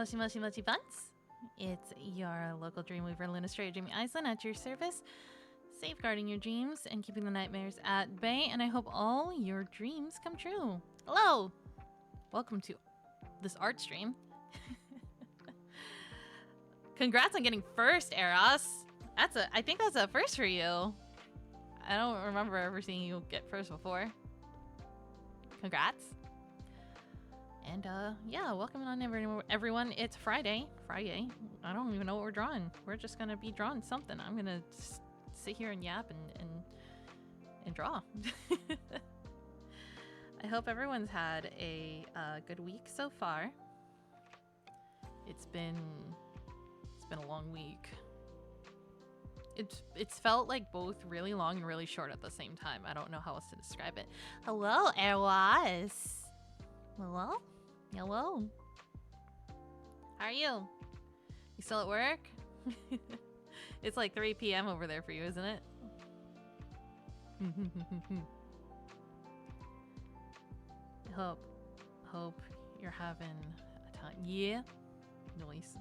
Moshi Moshi Mochi Buns. It's your local Dreamweaver, Luna Stray, Dreamy Iceland at your service, safeguarding your dreams and keeping the nightmares at bay, and I hope all your dreams come true. Hello! Welcome to this art stream. Congrats on getting first, Eros. I think that's a first for you. I don't remember ever seeing you get first before. Congrats. And yeah, welcome on everyone. It's Friday. I don't even know what we're drawing. We're just gonna be drawing something. I'm gonna just sit here and yap and draw. I hope everyone's had a good week so far. It's been a long week. It's felt like both really long and really short at the same time. I don't know how else to describe it. Hello, Eros. Hello? Hello. How are you? You still at work? It's like 3 p.m. over there for you, isn't it? I hope you're having a time. Yeah. Nice.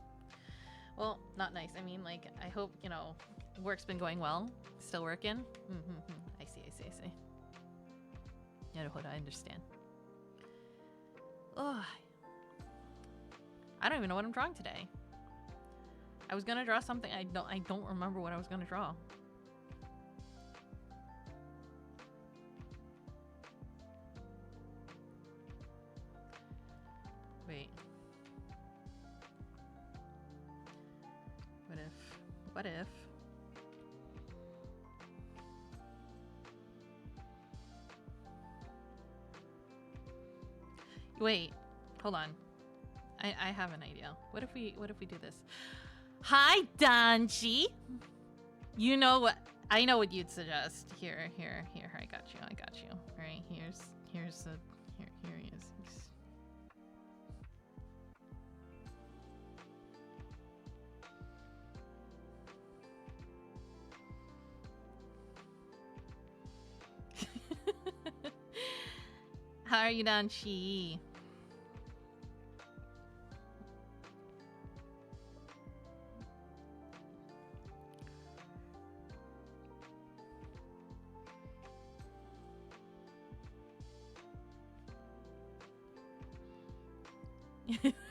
Well, not nice. I mean, like, I hope, you know, work's been going well. Still working? I see. Yeah, I understand. Ugh. I don't even know what I'm drawing today. I was gonna draw something. I don't remember what I was gonna draw. Wait. What if? Wait, hold on. I have an idea. What if we do this? Hi, Danji. You know what? I know what you'd suggest. Here. I got you. All right, here he is. How are you, Danji?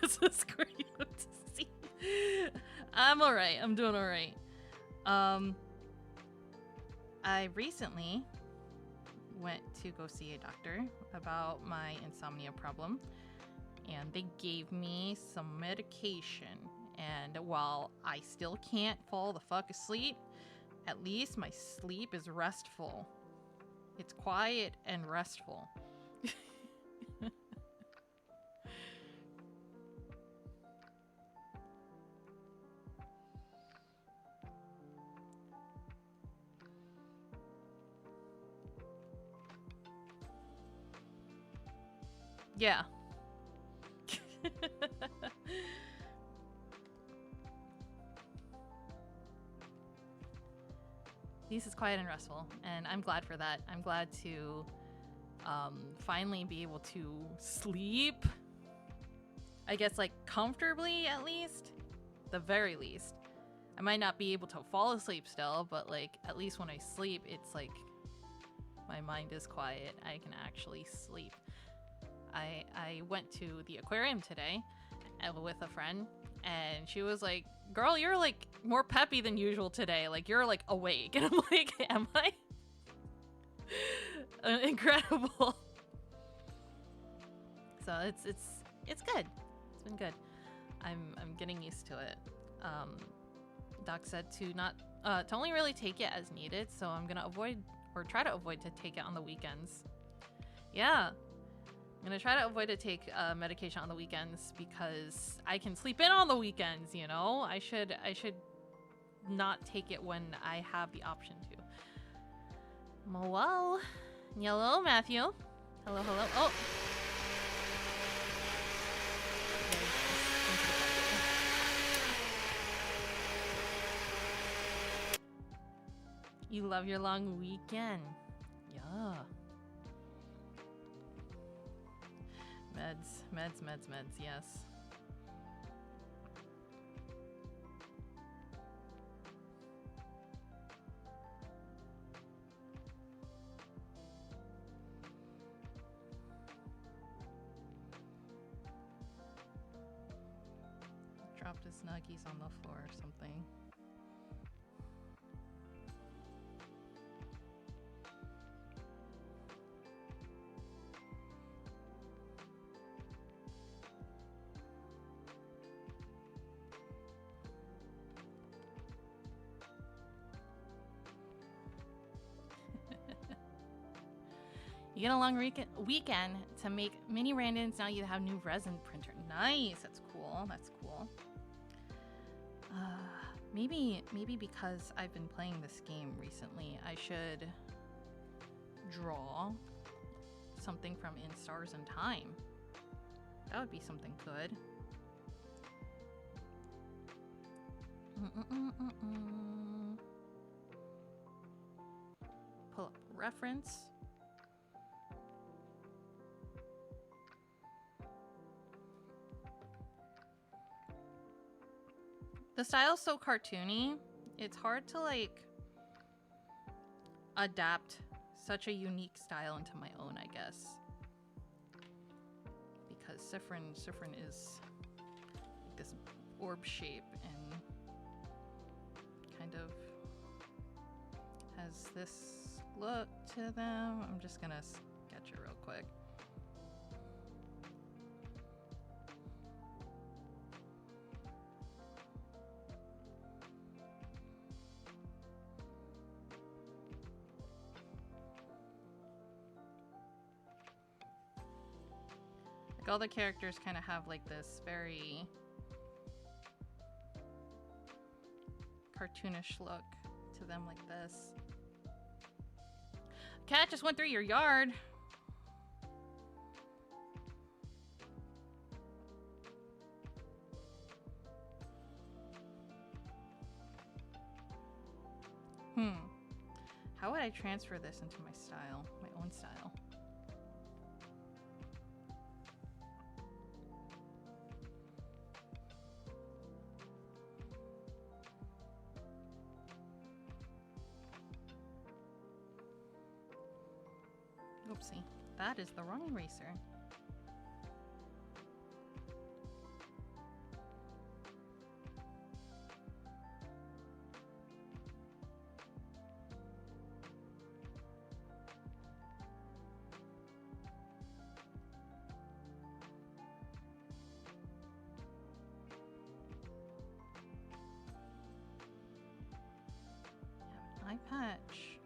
This is great to see. I'm alright. I'm doing alright. I recently went to go see a doctor about my insomnia problem, and they gave me some medication. And while I still can't fall the fuck asleep, at least my sleep is restful. It's quiet and restful. Yeah. This is quiet and restful, and I'm glad for that. I'm glad to finally be able to sleep. I guess, like, comfortably, at least. The very least. I might not be able to fall asleep still, but, like, at least when I sleep, it's like my mind is quiet. I can actually sleep. I went to the aquarium today with a friend, and she was like, girl, you're like more peppy than usual today. Like, you're like awake. And I'm like, am I? Incredible. So it's good. It's been good. I'm getting used to it. Doc said to only really take it as needed, so I'm gonna try to avoid to take it on the weekends. Yeah. I'm gonna try to avoid to take medication on the weekends because I can sleep in on the weekends, you know? I should not take it when I have the option to. Well, hello, Matthew. Hello. Oh. You love your long weekend. Yeah. Meds, yes. dropped his nuggies on the floor or something. You get a long weekend to make mini randoms. Now you have new resin printer. Nice. That's cool. That's cool. Maybe because I've been playing this game recently, I should draw something from In Stars and Time. That would be something good. Pull up reference. The style's so cartoony, it's hard to like adapt such a unique style into my own, I guess. Because Siffrin is like this orb shape and kind of has this look to them. I'm just gonna sketch it real quick. Like all the characters kind of have like this very cartoonish look to them, like this. Cat just went through your yard. How would I transfer this into my style, my own style? Oopsie, that is the wrong eraser. Eye patch.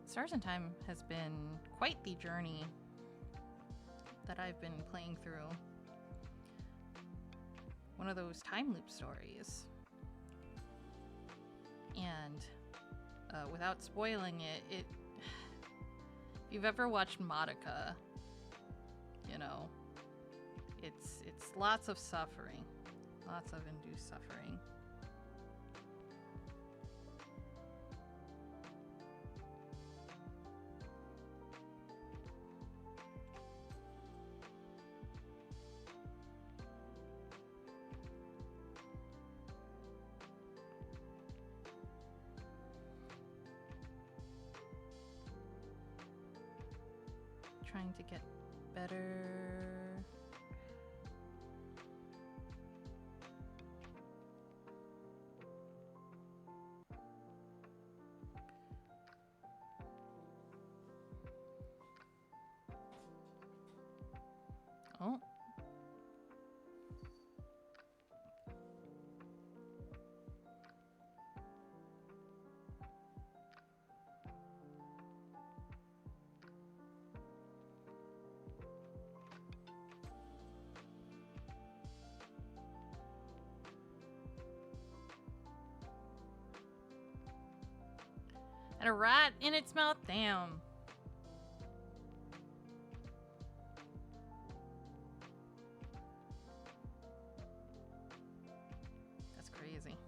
Stars in Time has been quite the journey that I've been playing through. One of those time loop stories. And without spoiling it, if you've ever watched Madoka, you know, it's lots of suffering, lots of induced suffering. Trying to get better. Oh. And a rat in its mouth. Damn. That's crazy.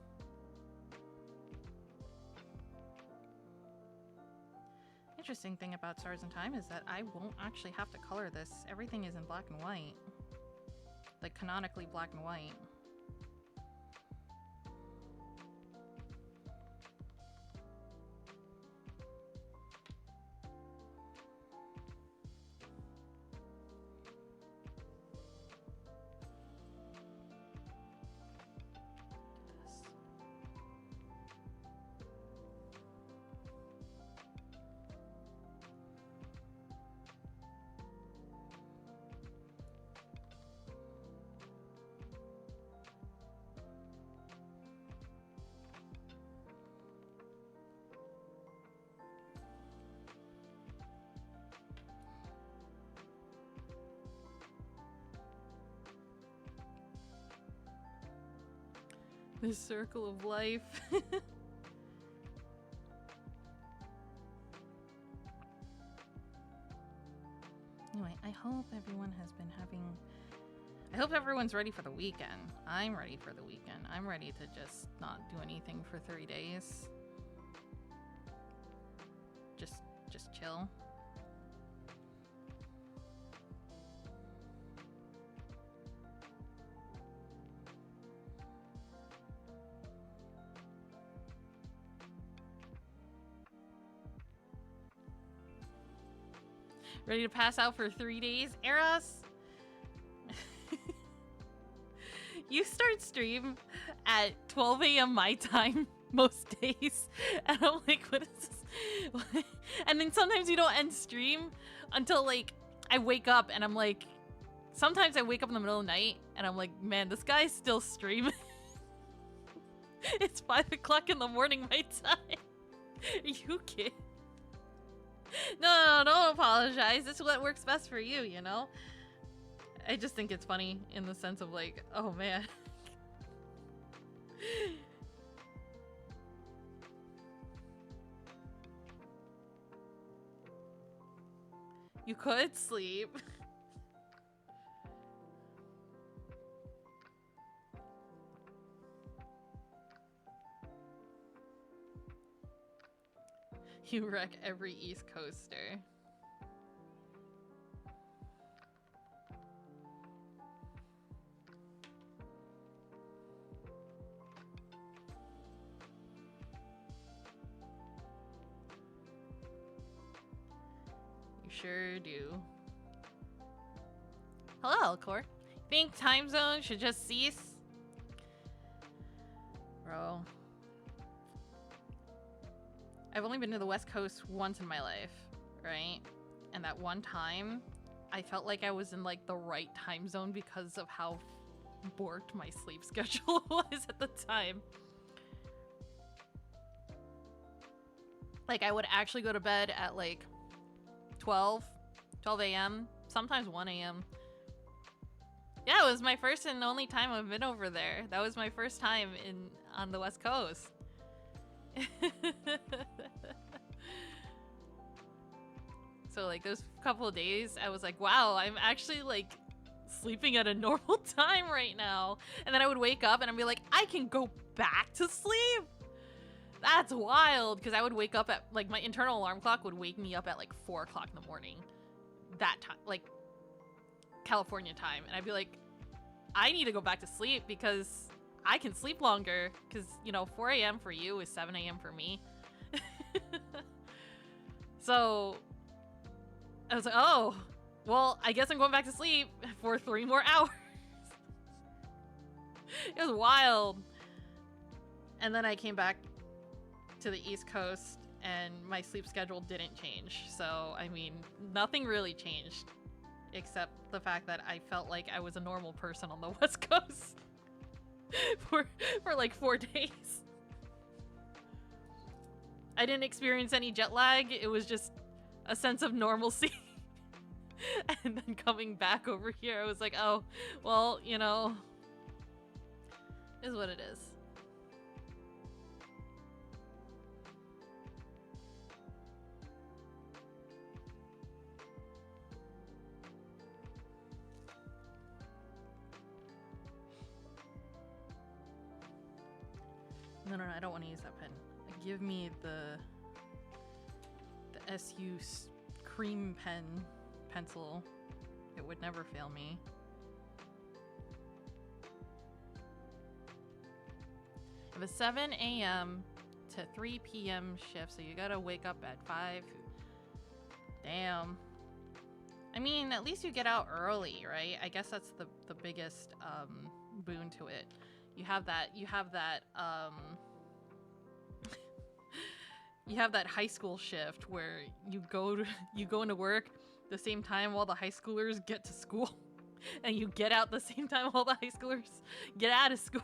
Interesting thing about Stars in Time is that I won't actually have to color this. Everything is in black and white. Like canonically black and white. This circle of life. Anyway, I hope everyone has been having... I hope everyone's ready for the weekend. I'm ready for the weekend. I'm ready to just not do anything for 3 days. Just chill. Ready to pass out for 3 days, Eros? You start stream at 12 a.m. my time most days, and I'm like, what is this? And then sometimes you don't end stream until like I wake up, and I'm like, sometimes I wake up in the middle of the night, and I'm like, man, this guy's still streaming. It's 5 o'clock in the morning my time. You kid. No, don't apologize. This is what works best for you, you know? I just think it's funny in the sense of like, oh man. You could sleep. You wreck every East Coaster. You sure do. Hello, Alcor. Think time zone should just cease? Bro. I've only been to the West Coast once in my life, right? And that one time, I felt like I was in like the right time zone because of how borked my sleep schedule was at the time. Like I would actually go to bed at like 12 a.m., sometimes 1 a.m. Yeah, it was my first and only time I've been over there. That was my first time on the West Coast. So like those couple of days I was like, wow, I'm actually like sleeping at a normal time right now. And then I would wake up and I'd be like, I can go back to sleep. That's wild. Because I would wake up at like my internal alarm clock would wake me up at like 4 o'clock in the morning, that time, like California time. And I'd be like, I need to go back to sleep because I can sleep longer, because, you know, 4 a.m. for you is 7 a.m. for me. So I was like, oh, well, I guess I'm going back to sleep for 3 more hours. It was wild. And then I came back to the East Coast and my sleep schedule didn't change. So, I mean, nothing really changed except the fact that I felt like I was a normal person on the West Coast. for like 4 days. I didn't experience any jet lag. It was just a sense of normalcy. And then coming back over here, I was like, oh, well, you know, is what it is. No, I don't want to use that pen. Give me the SU cream pencil. It would never fail me. I have a 7 a.m. to 3 p.m. shift, so you gotta wake up at 5. Damn. I mean, at least you get out early, right? I guess that's the biggest boon to it. You have that you have that high school shift where you go into work the same time while the high schoolers get to school, and you get out the same time while the high schoolers get out of school.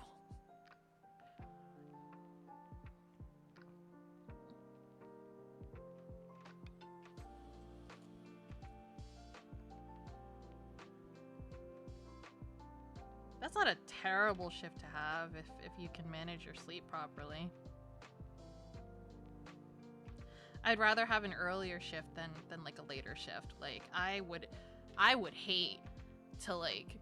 That's not a terrible shift to have if you can manage your sleep properly. I'd rather have an earlier shift than like a later shift. Like I would hate to like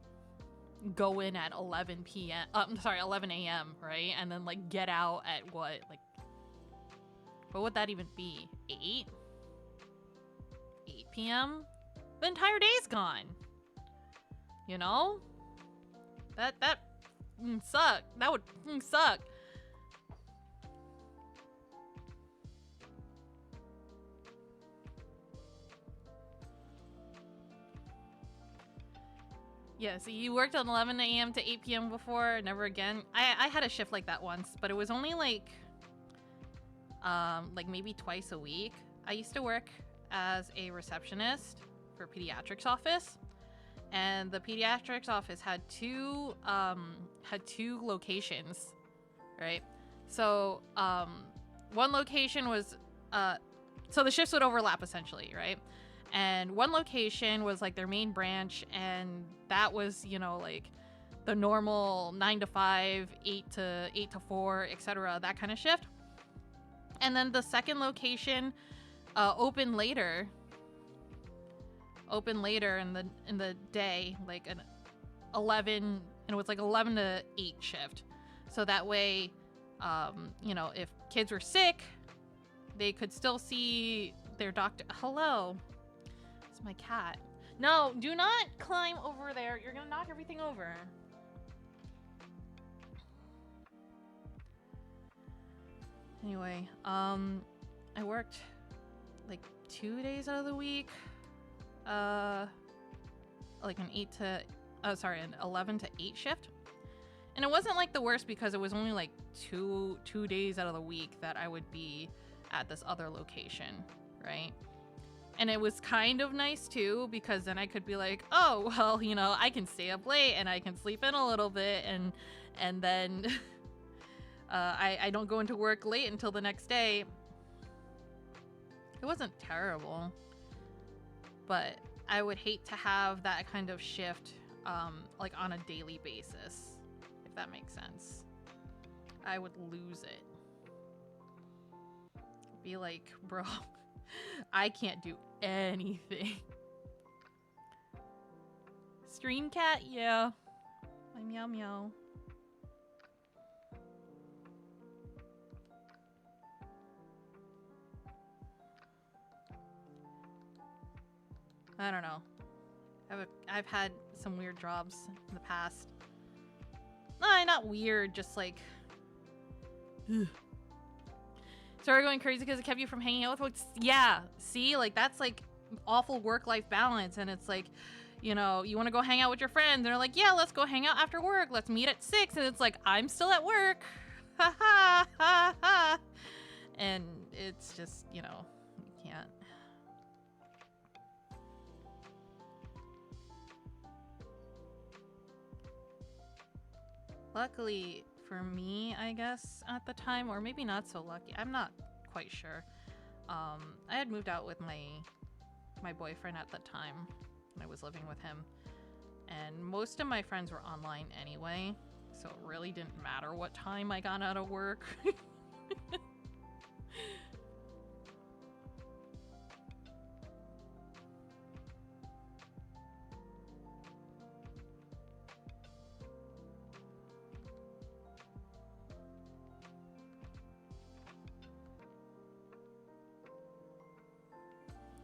go in at 11 p.m. I'm sorry, 11 a.m. right, and then like get out at what would that even be? 8 p.m. The entire day's gone. You know? That suck. That would suck. Yeah, so you worked on 11 a.m. to 8 p.m. before? Never again? I had a shift like that once, but it was only like maybe twice a week. I used to work as a receptionist for pediatrics office, and the pediatrics office had two locations, right? So one location was so the shifts would overlap essentially, right? And one location was like their main branch, and that was, you know, like the normal 9 to 5, 8 to 4, etc., that kind of shift. And then the second location opened later in the day, like an 11, and it was like 11 to 8 shift. So that way, you know, if kids were sick, they could still see their doctor. Hello. It's my cat. No, do not climb over there. You're gonna knock everything over. Anyway, I worked like 2 days out of the week. Like an 11 to 8 shift. And it wasn't like the worst because it was only like two days out of the week that I would be at this other location, right? And it was kind of nice too, because then I could be like, oh, well, you know, I can stay up late and I can sleep in a little bit, and then I don't go into work late until the next day. It wasn't terrible, but I would hate to have that kind of shift like on a daily basis, if that makes sense. I would lose it. Be like, bro, I can't do anything. Stream cat, yeah. My meow meow. I don't know. I've had some weird jobs in the past. No, not weird, just like... Ugh. Started going crazy because it kept you from hanging out with folks. Yeah, see, like that's like awful work-life balance, and it's like, you know, you want to go hang out with your friends, and they're like, yeah, let's go hang out after work. Let's meet at 6, and it's like, I'm still at work. Ha ha ha ha. And it's just, you know, you can't. Luckily for me, I guess, at the time, or maybe not so lucky, I'm not quite sure. I had moved out with my boyfriend at the time when I was living with him, and most of my friends were online anyway, so it really didn't matter what time I got out of work.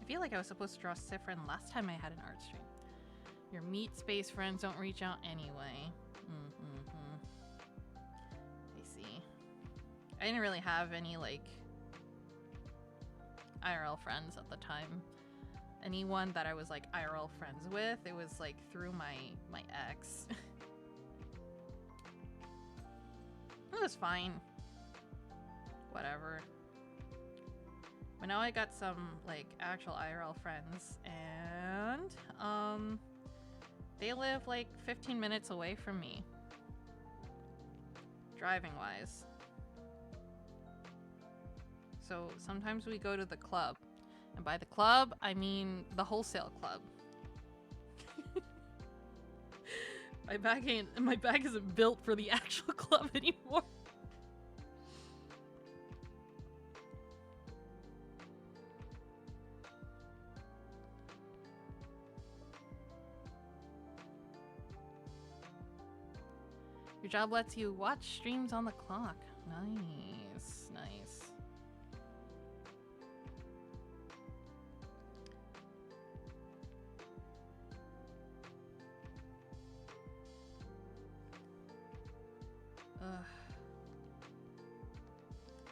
I feel like I was supposed to draw Siffrin last time I had an art stream. Your meat space friends don't reach out anyway. I see. I didn't really have any like IRL friends at the time. Anyone that I was like IRL friends with, it was like through my ex. It was fine. Whatever. But now I got some like actual IRL friends, and they live like 15 minutes away from me, driving wise. So sometimes we go to the club, and by the club I mean the wholesale club. My bag isn't built for the actual club anymore. Your job lets you watch streams on the clock. Nice, nice.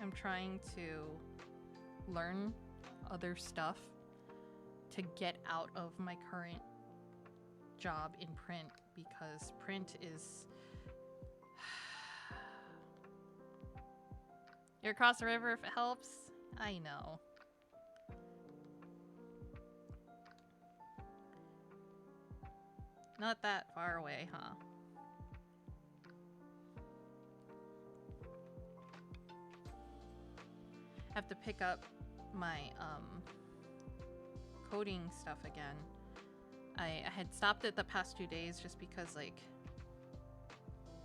I'm trying to learn other stuff to get out of my current job in print, because print is... You're across the river if it helps. I know. Not that far away, huh? Have to pick up my coding stuff again. I had stopped it the past 2 days just because, like,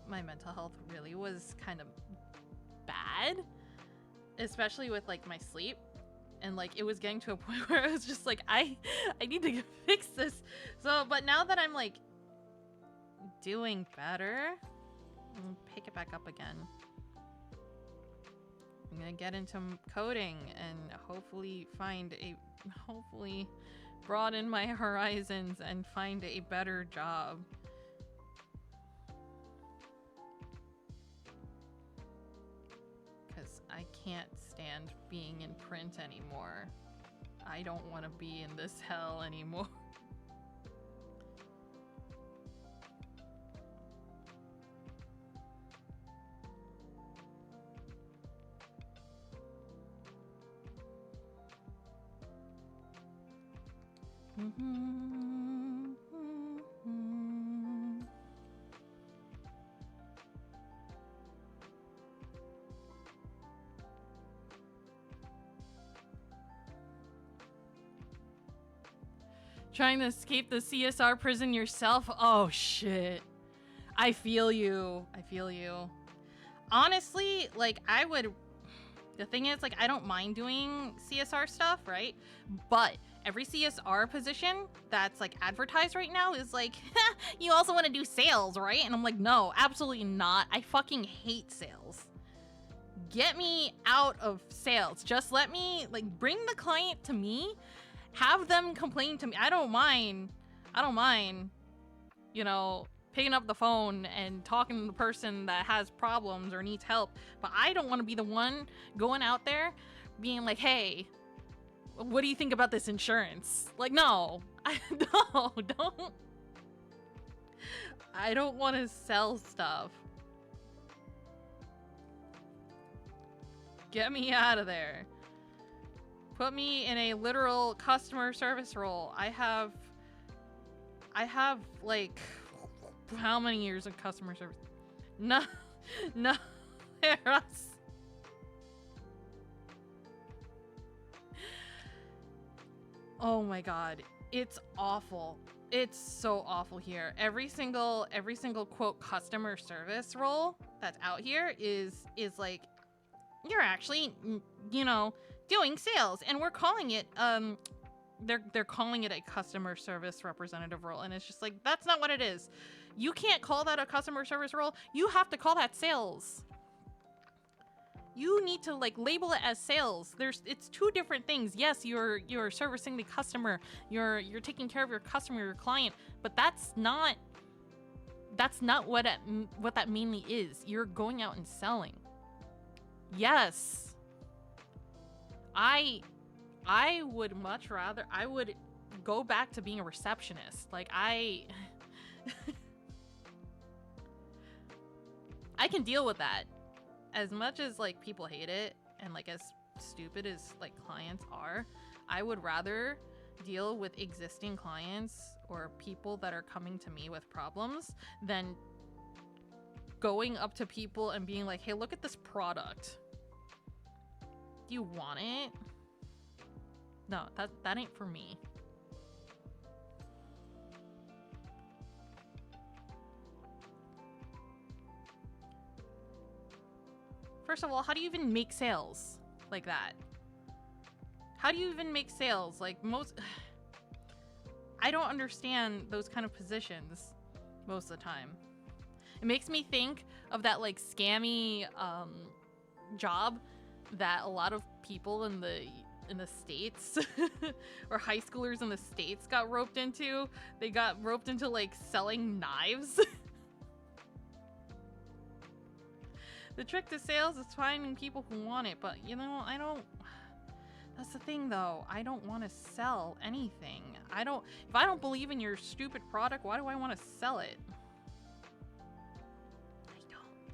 my mental health really was kind of bad, especially with like my sleep, and like it was getting to a point where I was just like, I need to fix this. So, but now that I'm like doing better, I'll pick it back up again. I'm gonna get into coding and hopefully broaden my horizons and find a better job. Because I can't stand being in print anymore. I don't want to be in this hell anymore. Trying to escape the CSR prison yourself? Oh shit. I feel you. I feel you. Honestly, like, the thing is, like, I don't mind doing CSR stuff, right? But every CSR position that's like advertised right now is like, you also want to do sales, right? And I'm like, no, absolutely not. I fucking hate sales. Get me out of sales. Just let me, like, bring the client to me. Have them complain to me. I don't mind, you know, picking up the phone and talking to the person that has problems or needs help. But I don't want to be the one going out there being like, hey, what do you think about this insurance? Like, no, don't. I don't want to sell stuff. Get me out of there. Put me in a literal customer service role. I have like, how many years of customer service? No, Eros. Oh my god, it's awful. It's so awful here. Every single quote customer service role that's out here is like, you're actually, you know, doing sales, and we're calling it they're calling it a customer service representative role, and it's just like, that's not what it is. You can't call that a customer service role. You have to call that sales. You need to, like, label it as sales. It's two different things. Yes, you're servicing the customer. You're taking care of your customer, your client, but that's not what that mainly is. You're going out and selling. Yes. I would much rather, I would go back to being a receptionist. Like, I can deal with that. As much as, like, people hate it, and, like, as stupid as, like, clients are, I would rather deal with existing clients or people that are coming to me with problems than going up to people and being like, hey, look at this product. Do you want it? No, that ain't for me. First of all, how do you even make sales like that? How do you even make sales? Like most, I don't understand those kind of positions most of the time. It makes me think of that like scammy job that a lot of people in the States or high schoolers in the States got roped into. They got roped into like selling knives. The trick to sales is finding people who want it, but you know, I don't. That's the thing though. I don't want to sell anything. If I don't believe in your stupid product, why do I want to sell it?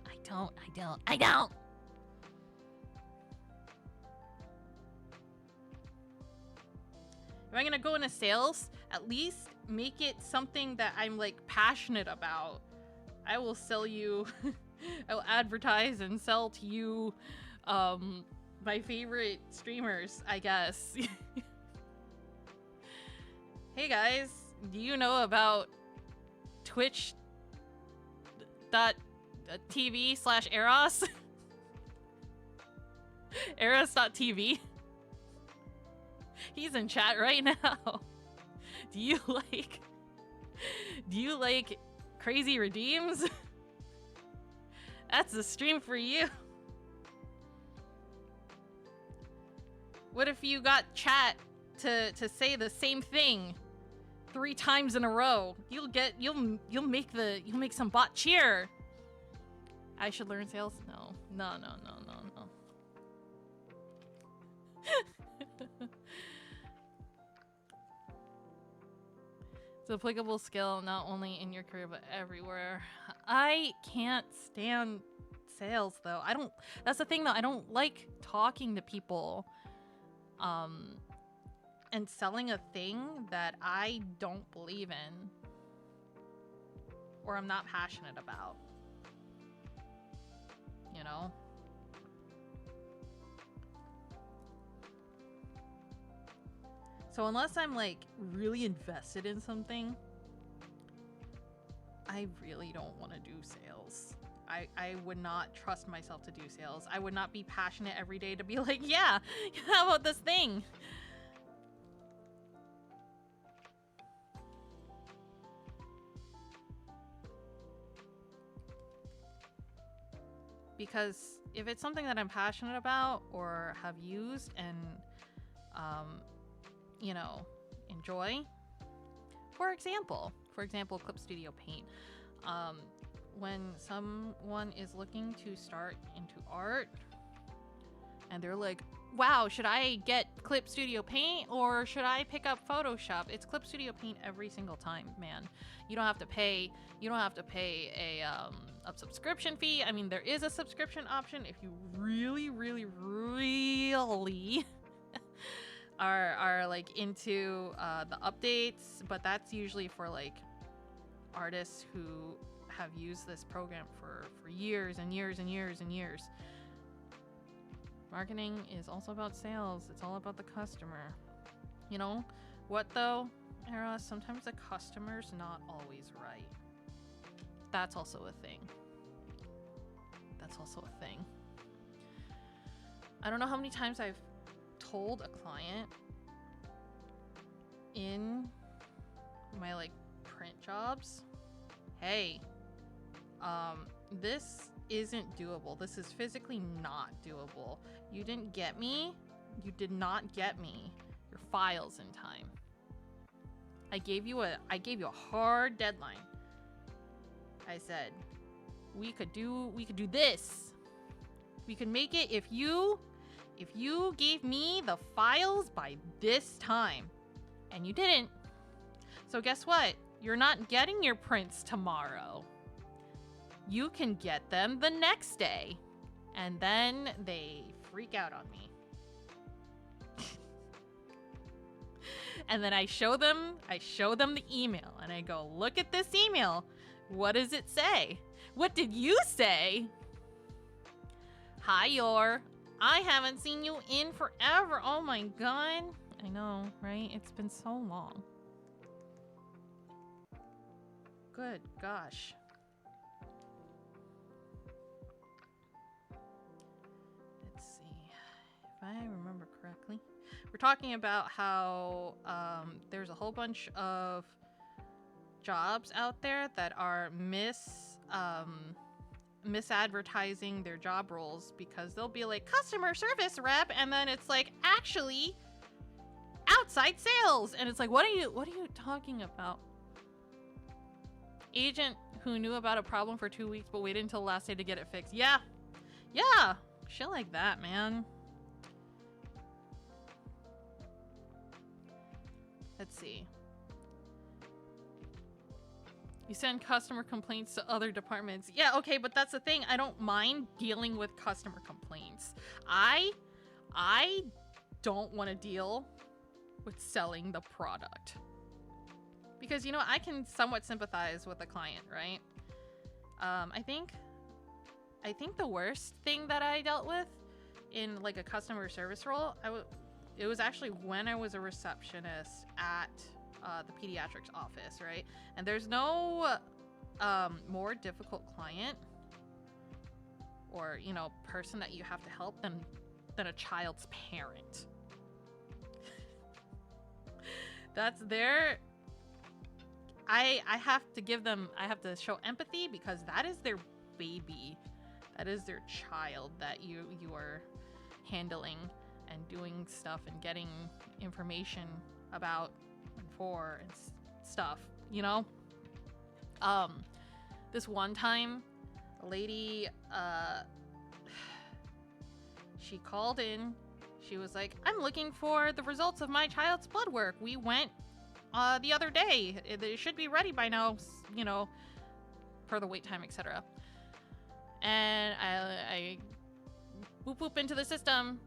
I don't. If I'm gonna go into sales, at least make it something that I'm like passionate about. I will sell you, I will advertise and sell to you my favorite streamers, I guess. Hey guys, do you know about twitch.tv/Eros? Eros.tv? He's in chat right now. Do you like crazy redeems? That's a stream for you. What if you got chat to say the same thing 3 times in a row? You'll make some bot cheer. I should learn sales? No. It's an applicable skill not only in your career but everywhere. I can't stand sales though. That's the thing though, I don't like talking to people and selling a thing that I don't believe in or I'm not passionate about. You know? So unless I'm like really invested in something, I really don't want to do sales. I would not trust myself to do sales. I would not be passionate every day to be like, yeah, how about this thing? Because if it's something that I'm passionate about or have used and you know, enjoy. For example, Clip Studio Paint. When someone is looking to start into art and they're like, wow, should I get Clip Studio Paint or should I pick up Photoshop? It's Clip Studio Paint every single time, man. You don't have to pay a subscription fee. I mean, there is a subscription option if you really are like into the updates, but that's usually for like artists who have used this program for years and years and years and years. Marketing is also about sales. It's all about the customer. You know what though, Eros? Sometimes the customer's not always right. That's also a thing. I don't know how many times I've told a client in my like print jobs, hey, this isn't doable. This is physically not doable. You didn't get me. You did not get me your files in time. I gave you a hard deadline. I said we could do this. We could make it if you gave me the files by this time. And you didn't. So guess what? You're not getting your prints tomorrow. You can get them the next day. And then they freak out on me. And then I show them the email and I go, look at this email. What does it say? What did you say? Hi, Yor. I haven't seen you in forever. Oh my god. I know, right? It's been so long. Good gosh. I remember correctly. We're talking about how there's a whole bunch of jobs out there that are misadvertising their job roles, because they'll be like customer service rep, and then it's like actually outside sales, and it's like, what are you talking about? Agent who knew about a problem for 2 weeks but waited until the last day to get it fixed. Yeah, shit like that, man. Let's see. You send customer complaints to other departments. Yeah, okay, but that's the thing. I don't mind dealing with customer complaints. I don't want to deal with selling the product. Because, you know, I can somewhat sympathize with the client, right? I think the worst thing that I dealt with in like a customer service role, it was actually when I was a receptionist at the pediatrics office, right? And there's no more difficult client or, you know, person that you have to help than a child's parent. That's their... I have to give them, I have to show empathy, because that is their baby. That is their child that you are handling and doing stuff and getting information about and for and stuff, you know? This one time, a lady, she called in. She was like, I'm looking for the results of my child's blood work. We went the other day. It should be ready by now, you know, per the wait time, etc. And I whoop into the system.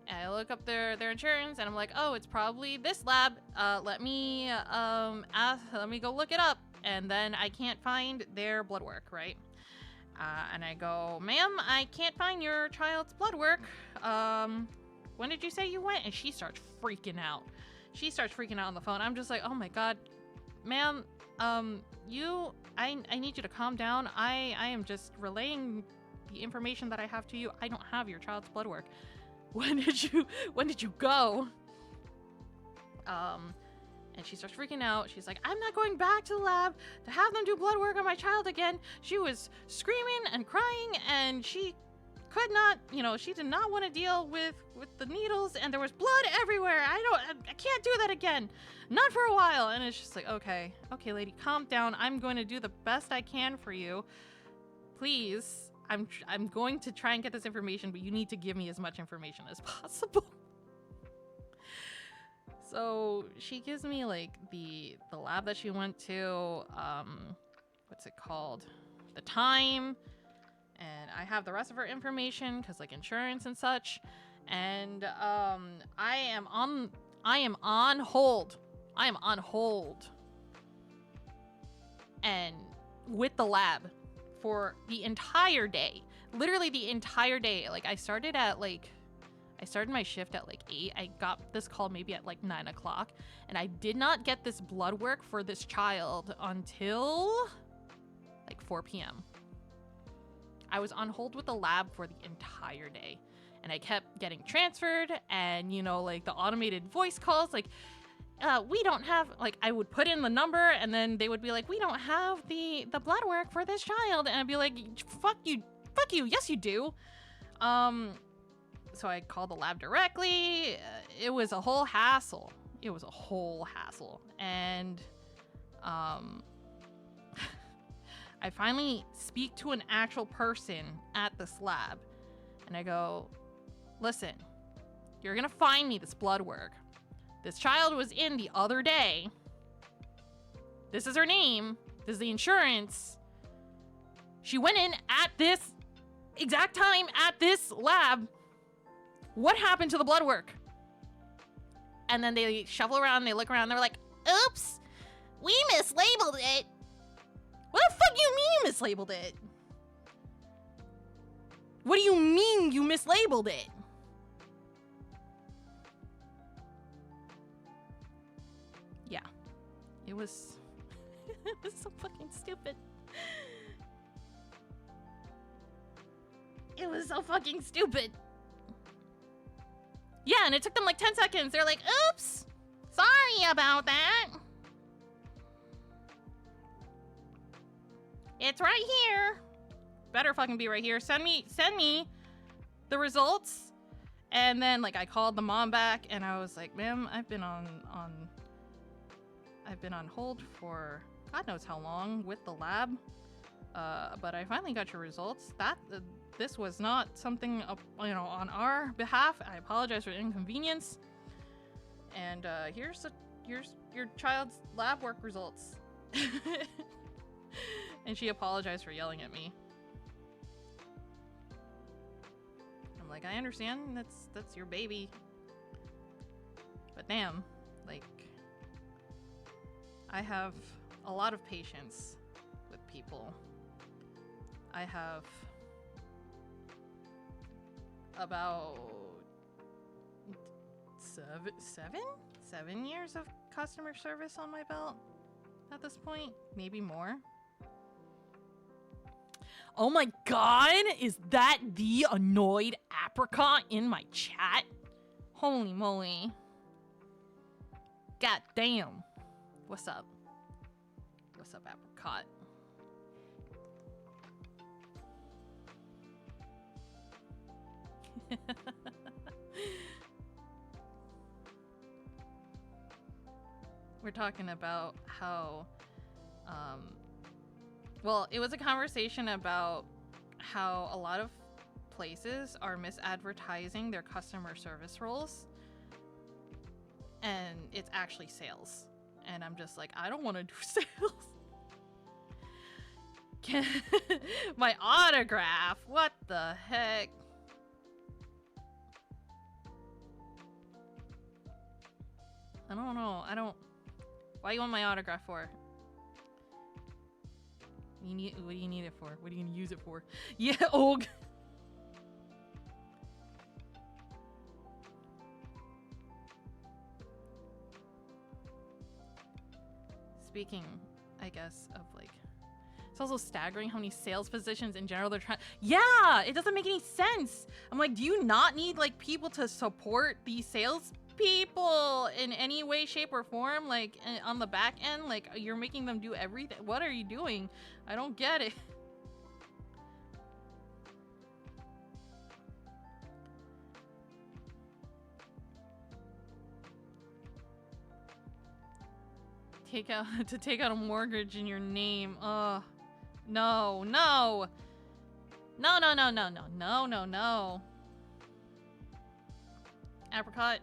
And I look up their insurance, and I'm like, oh, it's probably this lab. Let me go look it up. And then I can't find their blood work, right? And I go, ma'am, I can't find your child's blood work. When did you say you went? And she starts freaking out. She starts freaking out on the phone. I'm just like, oh my God, ma'am, I need you to calm down. I am just relaying the information that I have to you. I don't have your child's blood work. When did you go? And she starts freaking out. She's like, I'm not going back to the lab to have them do blood work on my child again. She was screaming and crying, and she could not, you know, she did not want to deal with the needles, and there was blood everywhere. I can't do that again. Not for a while. And it's just like, okay, lady, calm down. I'm going to do the best I can for you. Please, I'm going to try and get this information, but you need to give me as much information as possible. So she gives me like the lab that she went to, what's it called? The time. And I have the rest of her information, because like insurance and such. And I am on hold. I am on hold. And with the lab for the entire day. Literally the entire day. Like I started my shift at like 8. I got this call maybe at like 9 o'clock. And I did not get this blood work for this child until like 4 p.m. I was on hold with the lab for the entire day, and I kept getting transferred, and, you know, like the automated voice calls, like, we don't have, like, I would put in the number, and then they would be like, we don't have the blood work for this child, and I'd be like, fuck you, yes you do. So I called the lab directly. It was a whole hassle. And, I finally speak to an actual person at this lab, and I go, listen, you're gonna find me this blood work. This child was in the other day. This is her name. This is the insurance. She went in at this exact time at this lab. What happened to the blood work? And then they shuffle around, they look around, they're like, oops, we mislabeled it. What the fuck you mean you mislabeled it? What do you mean you mislabeled it? Yeah. It was... it was so fucking stupid. It was so fucking stupid. Yeah, and it took them like 10 seconds. They're like, oops, sorry about that. It's right here. Better fucking be right here. Send me the results. And then like I called the mom back and I was like, ma'am, I've been on hold for God knows how long with the lab. But I finally got your results. This was not something on our behalf. I apologize for the inconvenience. And here's your child's lab work results. And she apologized for yelling at me. I'm like, I understand that's your baby. But damn, like, I have a lot of patience with people. I have about 7 years of customer service on my belt at this point, maybe more. Oh my god, is that the annoyed apricot in my chat? Holy moly. God damn. What's up? What's up, apricot? We're talking about how, well, it was a conversation about how a lot of places are misadvertising their customer service roles, and it's actually sales. And I'm just like, I don't want to do sales. My autograph? What the heck? I don't know. Why you want my autograph for? What do you need it for? What are you gonna use it for? Yeah, Og. Speaking, I guess, of like, it's also staggering how many sales positions in general they're trying. Yeah, it doesn't make any sense. I'm like, do you not need like people to support these sales people in any way, shape, or form? Like on the back end, like you're making them do everything. What are you doing? I don't get it. Take out a mortgage in your name. No, no, no, no, no, no, no, no, no, no. Apricot,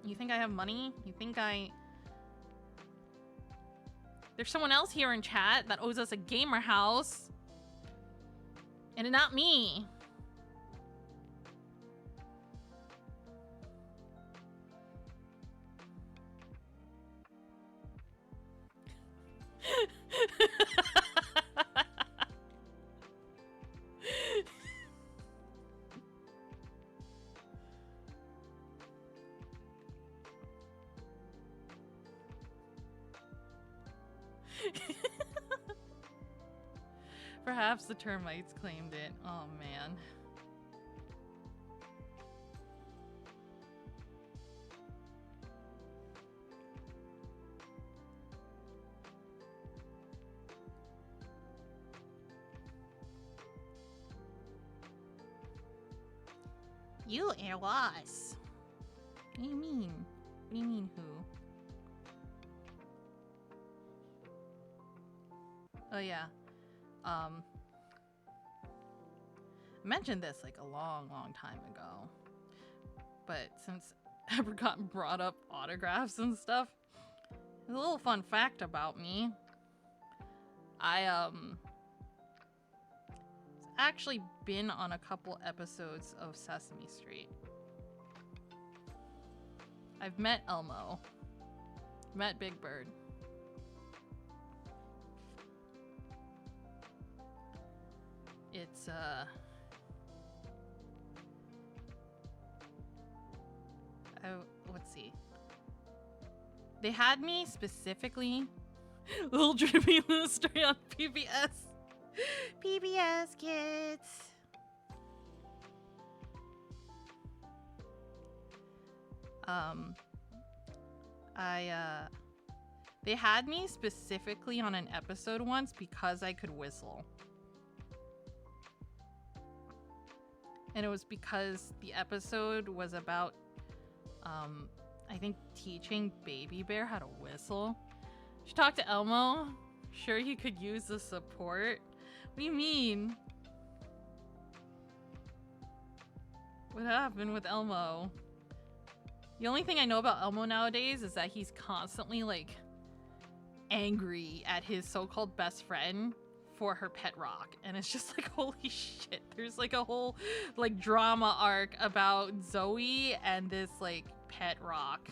you think I have money? You think there's someone else here in chat that owes us a gamer house, and not me. Perhaps the termites claimed it. Oh man. You are lost. What do you mean? What do you mean, who? Oh yeah. I mentioned this like a long time ago, but since Apricot brought up autographs and stuff, there's a little fun fact about me. Actually been on a couple episodes of Sesame Street. I've met Elmo, met Big Bird. It's let's see. They had me specifically Little Drippy Little Story on PBS. PBS kids. Um, I they had me specifically on an episode once because I could whistle. And it was because the episode was about, I think, teaching Baby Bear how to whistle. She talked to Elmo. Sure, he could use the support. What do you mean? What happened with Elmo? The only thing I know about Elmo nowadays is that he's constantly, like, angry at his so-called best friend for her pet rock, and it's just like, holy shit, there's like a whole like drama arc about Zoe and this like pet rock.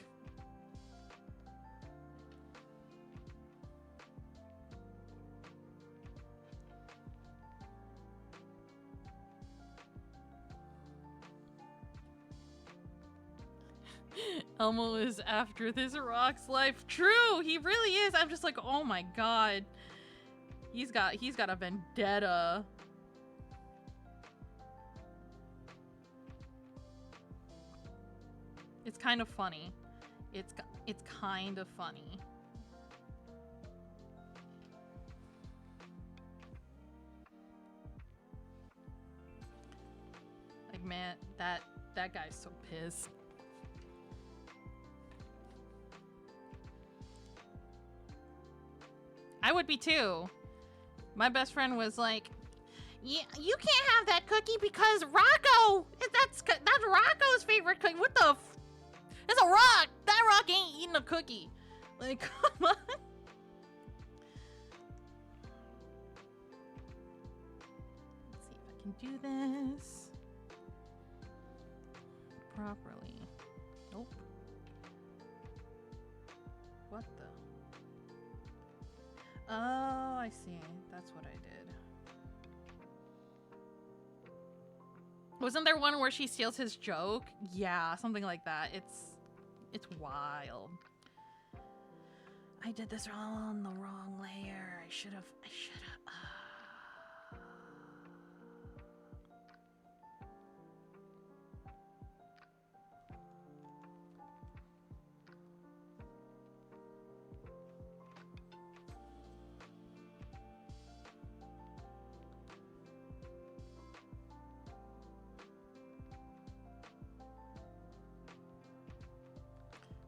Elmo is after this rock's life. True, he really is. I'm just like, oh my god. He's got a vendetta. It's kind of funny. It's kind of funny. Like, man, that guy's so pissed. I would be too. My best friend was like, "Yeah, you can't have that cookie because Rocco, that's Rocco's favorite cookie. What the it's a rock. That rock ain't eating a cookie." Like, come on. Let's see if I can do this properly. Nope. What the? Oh, I see. That's what I did. Wasn't there one where she steals his joke? Yeah, something like that. It's wild. I did this all on the wrong layer. I should have.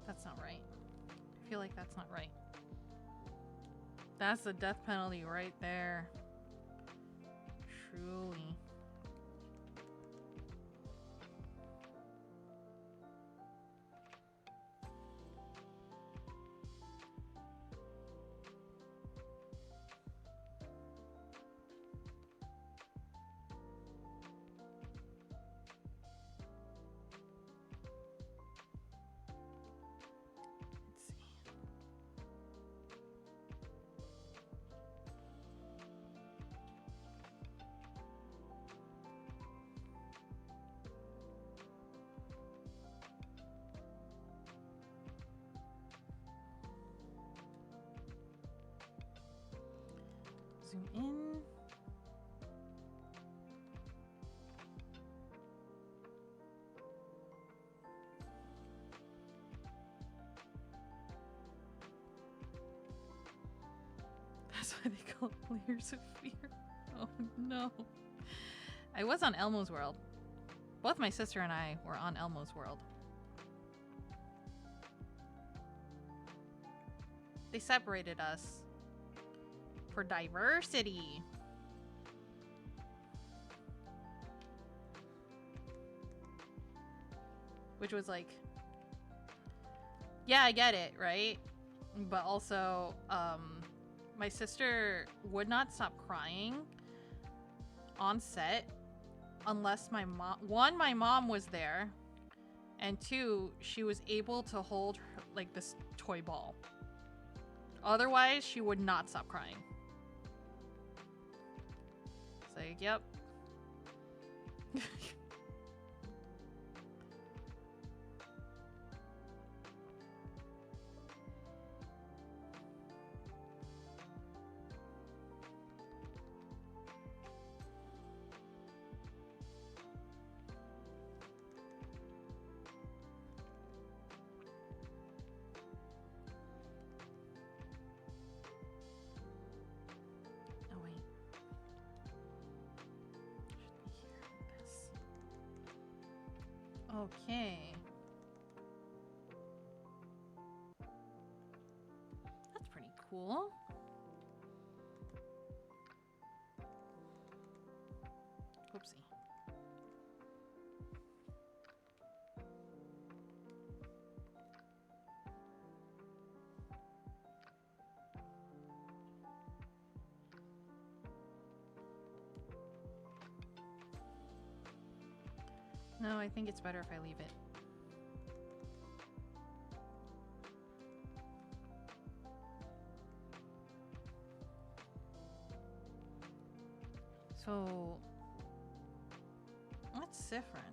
That's not right. I feel like that's not right. That's the death penalty right there. Truly. Zoom in. That's why they call it layers of fear. Oh no. I was on Elmo's World. Both my sister and I were on Elmo's World. They separated us for diversity. Which was like, yeah, I get it, right? But also, my sister would not stop crying on set unless my mom was there, and two, she was able to hold her, like, this toy ball. Otherwise, she would not stop crying. It's like, yep. Okay. That's pretty cool. Whoopsie. No, I think it's better if I leave it. So, what's different?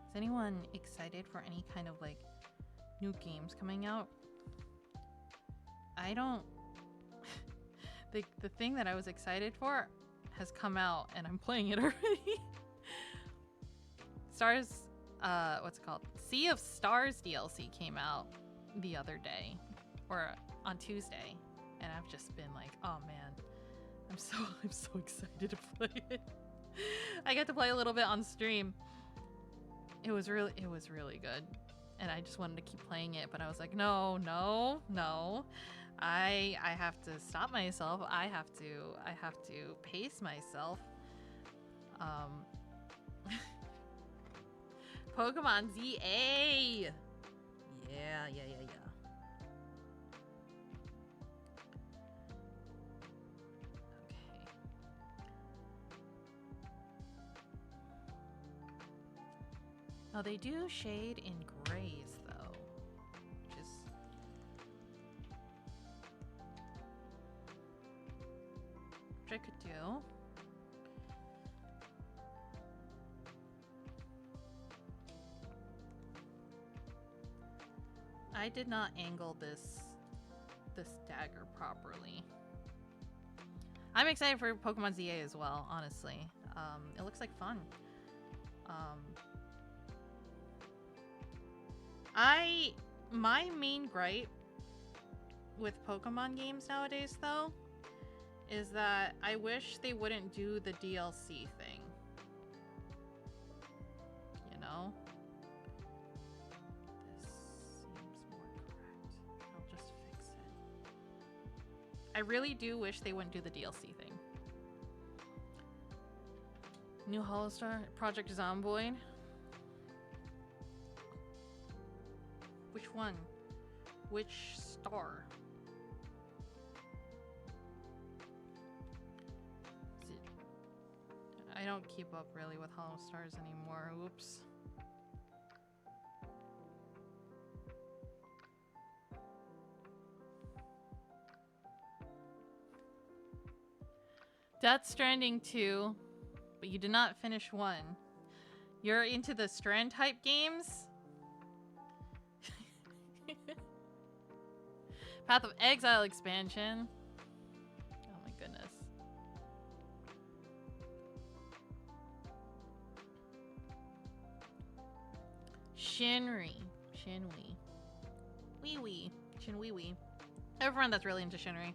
Is anyone excited for any kind of like new games coming out? I don't. The thing that I was excited for has come out and I'm playing it already. What's it called? Sea of Stars DLC came out the other day, or on Tuesday, and I've just been like, oh man, I'm so excited to play it. I got to play a little bit on stream. It was really good, and I just wanted to keep playing it, but I was like, no. I have to stop myself. I have to pace myself. Pokemon ZA. Yeah. Okay. Oh, they do shade in grays though, which I could do. I did not angle this dagger properly. I'm excited for Pokemon ZA as well, honestly. It looks like fun. My main gripe with Pokemon games nowadays, though, is that I wish they wouldn't do the DLC thing. You know? This seems more correct. I'll just fix it. I really do wish they wouldn't do the DLC thing. New Holostar, Project Zomboid. Which one? Which star? Is it... I don't keep up really with Holostars anymore. Oops. Death Stranding 2, but you did not finish 1. You're into the Strand type games? Path of Exile expansion. Oh my goodness. Shinri. Shinwi. Wee wee. Shinwee. Everyone that's really into Shinri.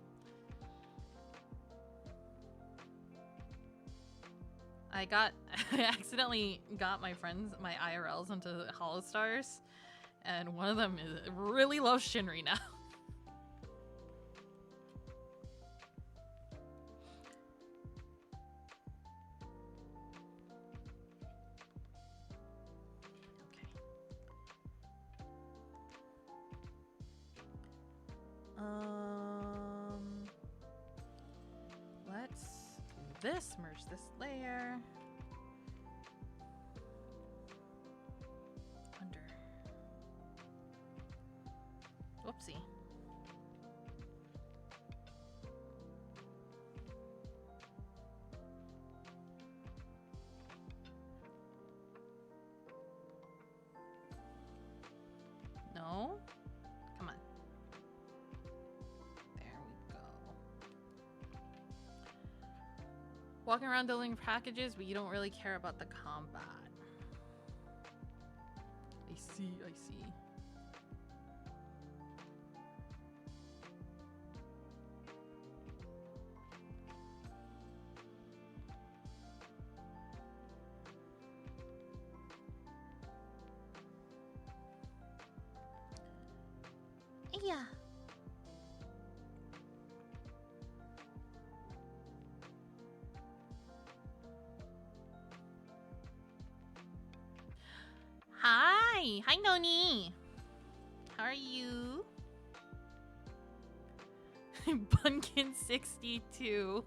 I accidentally got my friends, my IRLs, into Holostars, and one of them really loves Shinri now. Let's do this, merge this layer. Under. Whoopsie. No? Come on. There we go. Walking around delivering packages, but you don't really care about the combat. I see. Hi! Hi, Noni! How are you? Bunkin 62.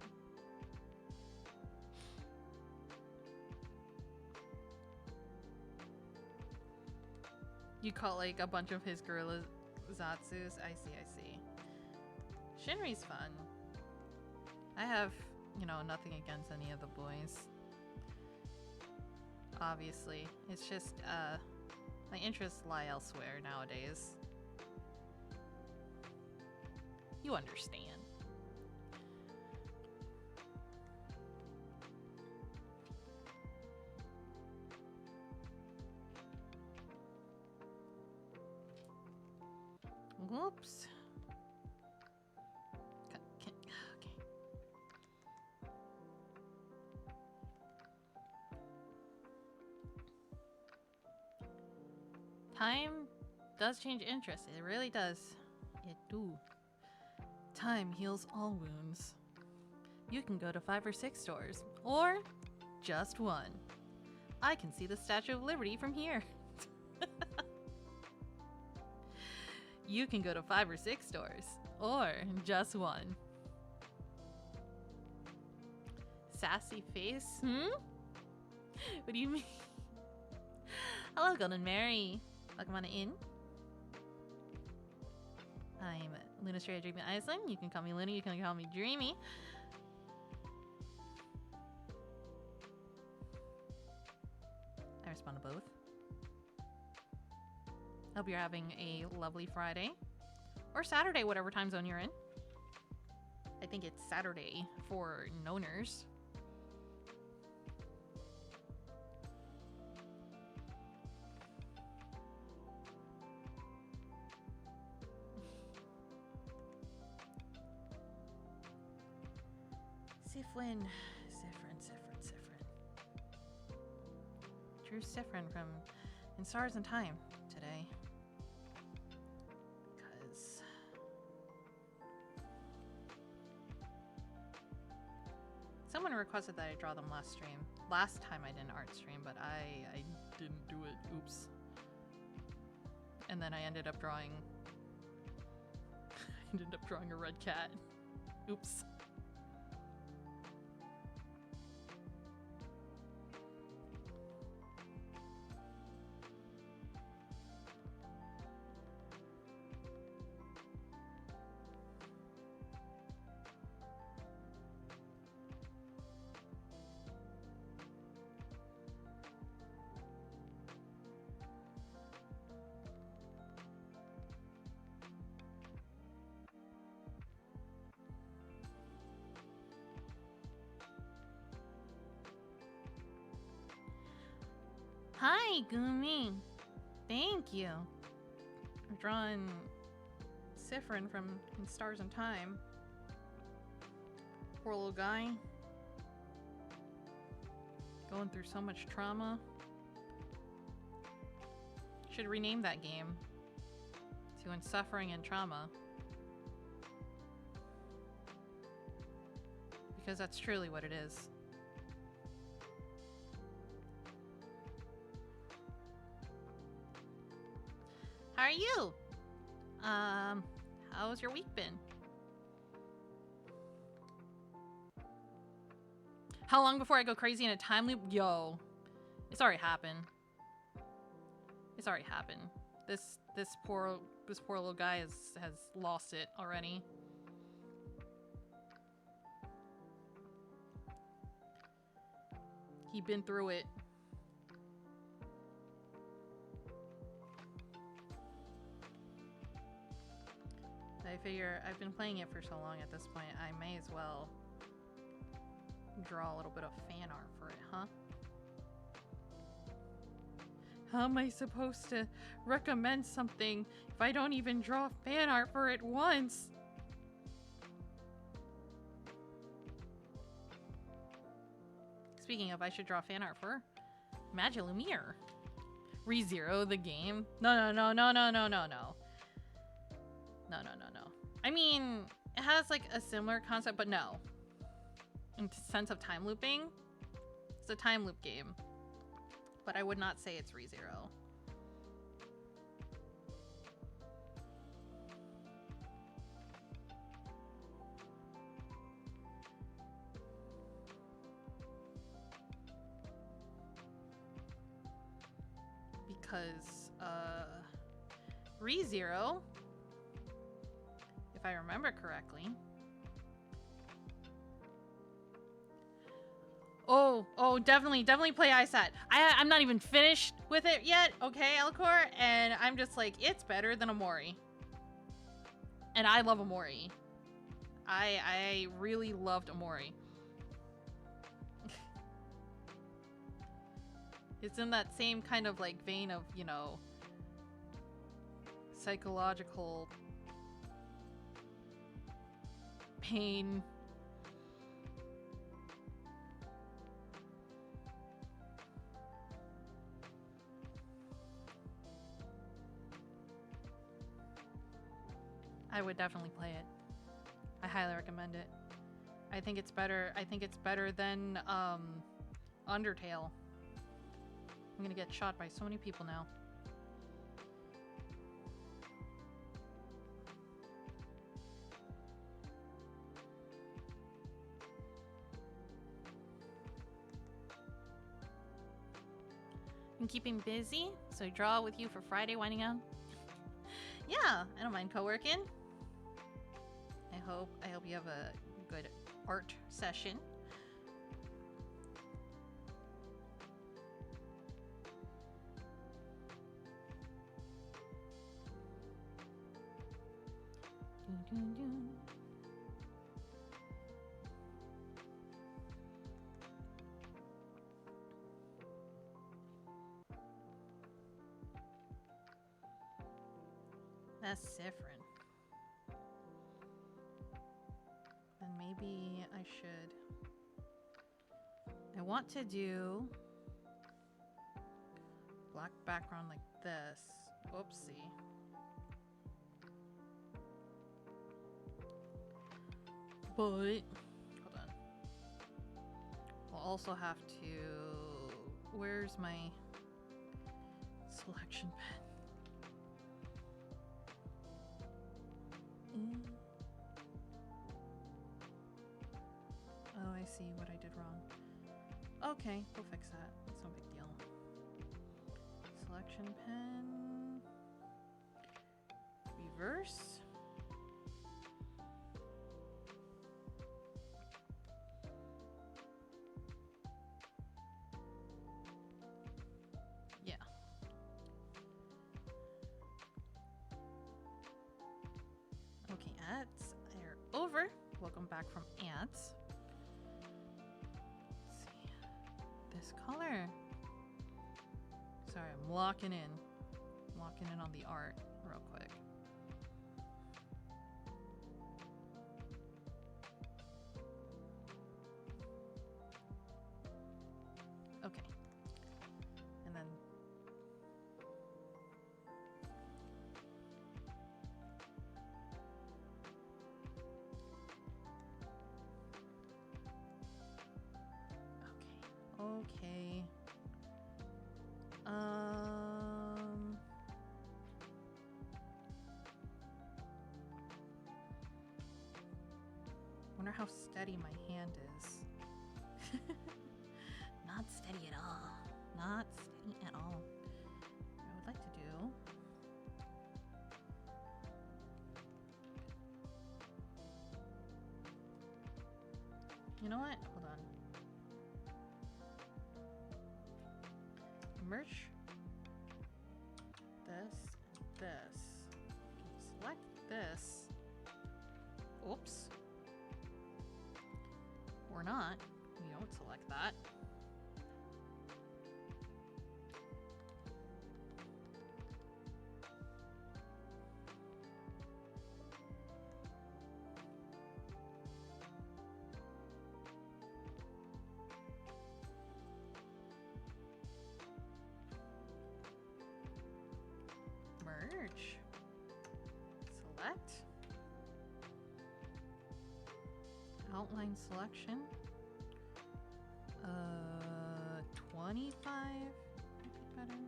You caught like a bunch of his gorilla Zatsus. I see, I see. Shinri's fun. I have, you know, nothing against any of the boys. Obviously. It's just, my interests lie elsewhere nowadays. You understand. Whoops. Okay. Time does change interest. It really does. It do. Time heals all wounds. You can go to 5 or 6 stores, or just one. I can see the Statue of Liberty from here. You can go to 5 or 6 stores, or just one. Sassy face? What do you mean? Hello, Golden Mary. Welcome on in. I'm Luna Stray Dreamy Iceland. You can call me Luna, you can call me Dreamy. I respond to both. Hope you're having a lovely Friday. Or Saturday, whatever time zone you're in. I think it's Saturday for noners. Sifrin. True Sifrin from In Stars and Time today. Because someone requested that I draw them last stream. Last time I did an art stream, but I didn't do it. Oops. And then I ended up drawing a red cat. Oops. Hi, Gumi. Thank you. I'm drawing Sifrin from In Stars and Time. Poor little guy. Going through so much trauma. Should rename that game to In Suffering and Trauma. Because that's truly what it is. How are you? How's your week been? How long before I go crazy in a time loop? Yo, it's already happened. It's already happened. This poor little guy has lost it already. He'd been through it. I figure I've been playing it for so long at this point, I may as well draw a little bit of fan art for it, huh? How am I supposed to recommend something if I don't even draw fan art for it once? Speaking of, I should draw fan art for Magilumir. ReZero the game? No. I mean, it has like a similar concept, but no. In sense of time looping, it's a time loop game. But I would not say it's ReZero. because ReZero, if I remember correctly. Oh, definitely play ISAT. I'm not even finished with it yet, okay, Elcor? And I'm just like, it's better than Omori. And I love Omori. I really loved Omori. It's in that same kind of like vein of, you know, psychological pain. I would definitely play it. I highly recommend it. I think it's better. I think it's better than Undertale. I'm gonna get shot by so many people now. I'm keeping busy, so draw with you for Friday winding down. Yeah, I don't mind co-working. I hope you have a good art session. Dun, dun, dun. That's different. Then maybe I should. I want to do black background like this. Whoopsie. But hold on. I'll also have to. Where's my selection pen? Oh, I see what I did wrong. Okay, we'll fix that. It's no big deal. Selection pen. Reverse. Yeah. Okay, ads are over. Welcome back from ads. Let's see. This color. Sorry, I'm locking in. Locking in on the art real quick. Okay. And then okay. Wonder how steady my hand is. Not steady at all. Not steady at all. What I would like to do. You know what? Hold on. Merge this. Select this. Oops. Or not. We don't select that. Merge. Select. Outline selection. 25 might be better.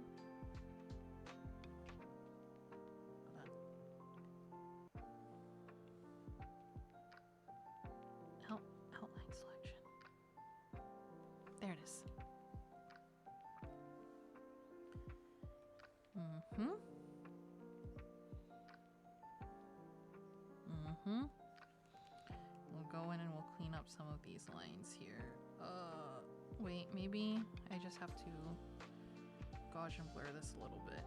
Hold on. Outline selection. There it is. We'll go in and we'll clean up some of these lines here. Wait, maybe I just have to gauge and blur this a little bit.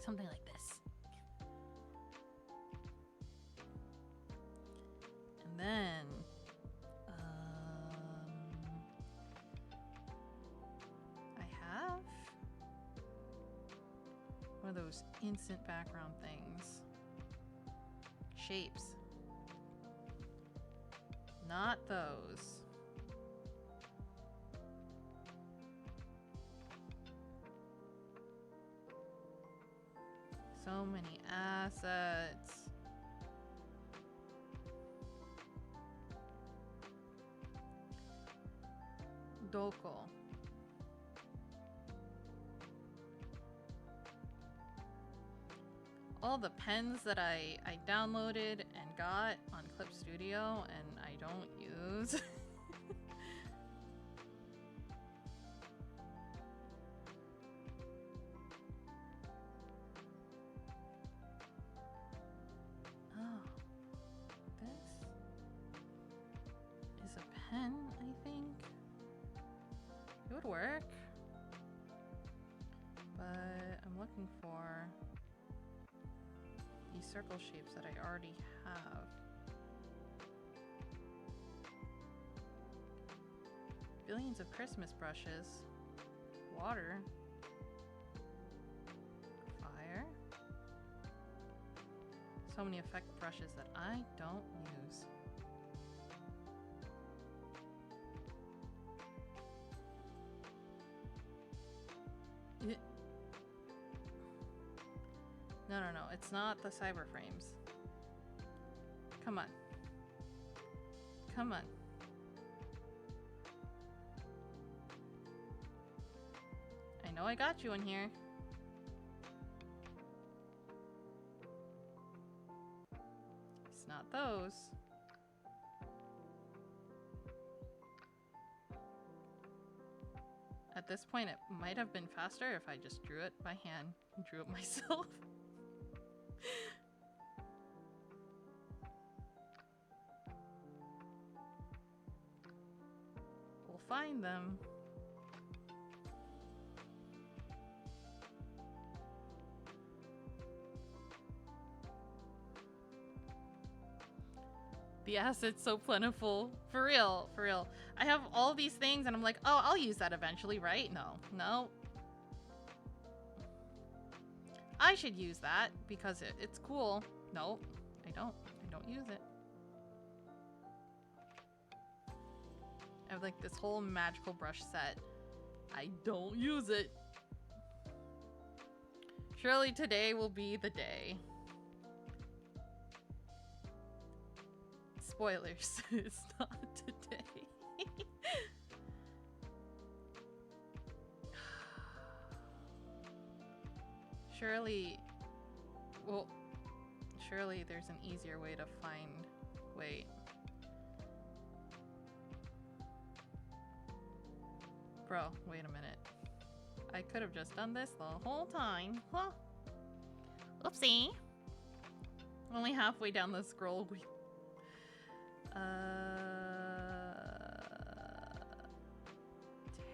Something like this. And then I have one of those instant background things. Shapes. Not those. So many assets. Doko. All the pens that I downloaded and got on Clip Studio and I don't use. Pen, I think. It would work. But I'm looking for these circle shapes that I already have. Billions of Christmas brushes. Water. Fire. So many effect brushes that I don't use. No, it's not the cyber frames. Come on. Come on. I know I got you in here. It's not those. At this point, it might have been faster if I just drew it by hand and drew it myself. We'll find them. The acid's so plentiful. For real, for real. I have all these things and I'm like, oh, I'll use that eventually, right? No. I should use that because it's cool. No, I don't use it. I have like this whole magical brush set. I don't use it. Surely today will be the day. Spoilers, it's not today. Surely there's an easier way to find. Wait. Bro, wait a minute. I could have just done this the whole time. Huh? Oopsie. Only halfway down the scroll.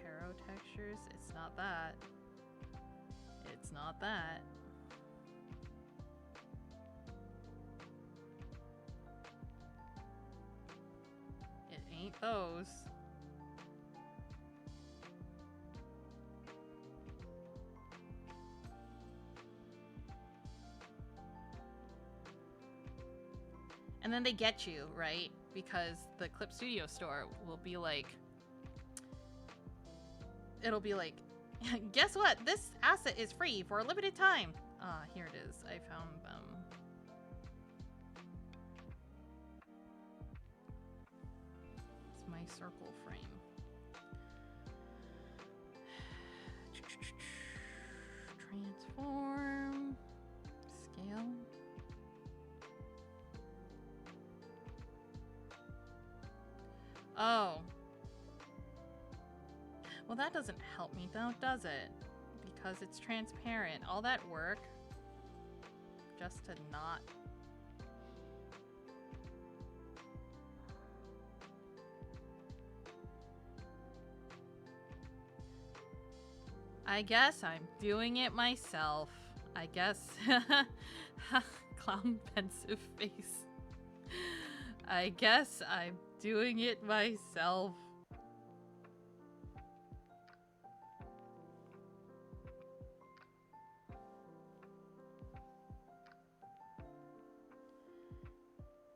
Tarot textures? It's not that. It's not that. It ain't those. And then they get you, right? Because the Clip Studio store will be like, it'll be like, guess what? This asset is free for a limited time. Here it is. I found them. It's my circle frame. Transform. Scale. Oh. Well, that doesn't help me though, does it? Because it's transparent. All that work just to not... I guess I'm doing it myself. I guess. Clown pensive face. I guess I'm doing it myself.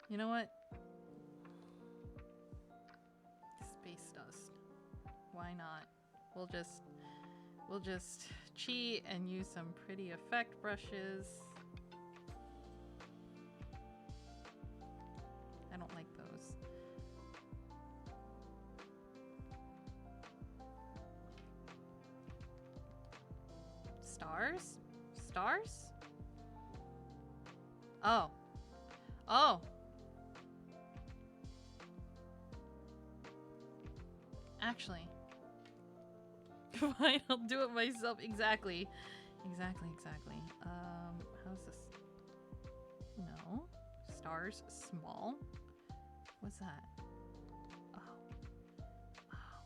You know what? Space dust. Why not? We'll just cheat and use some pretty effect brushes. I don't like those. Stars? Stars? Oh. Oh. Actually. Fine, I'll do it myself. Exactly. Exactly. How's this? No. Stars small? What's that? Oh. Oh.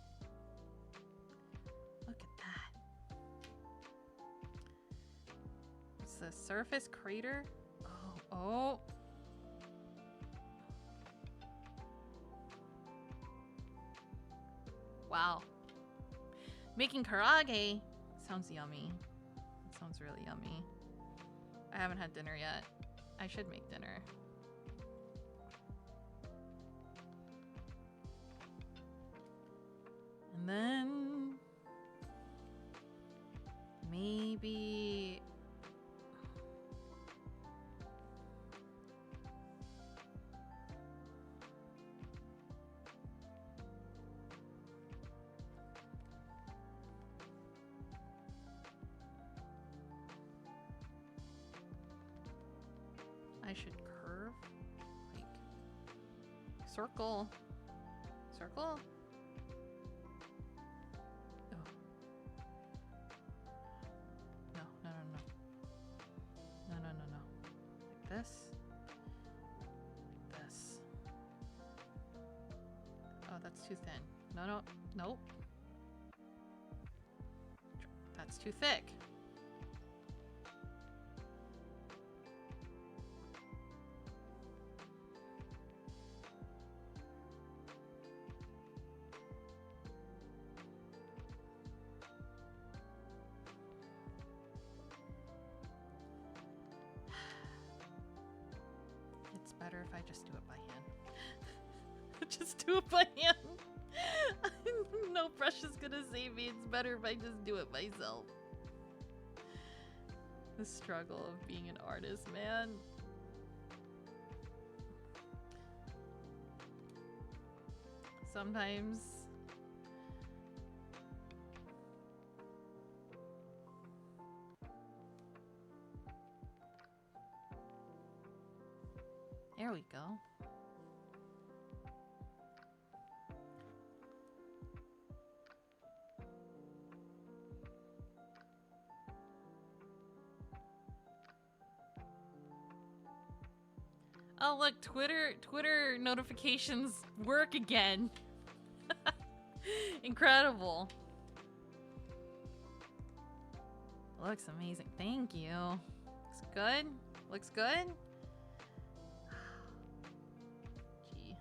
Look at that. It's the surface crater? Oh. Oh. Wow. Making karage sounds yummy. It sounds really yummy. I haven't had dinner yet. I should make dinner. And then maybe I should curve, like, circle, circle. Oh. No. Like this. This. Oh, that's too thin. No. Nope. That's too thick. It's better if I just do it by hand. Just do it by hand. No brush is gonna save me. It's better if I just do it myself. The struggle of being an artist, man. Sometimes there we go. Oh look, Twitter notifications work again. Incredible. Looks amazing. Thank you. Looks good. Looks good. Gee.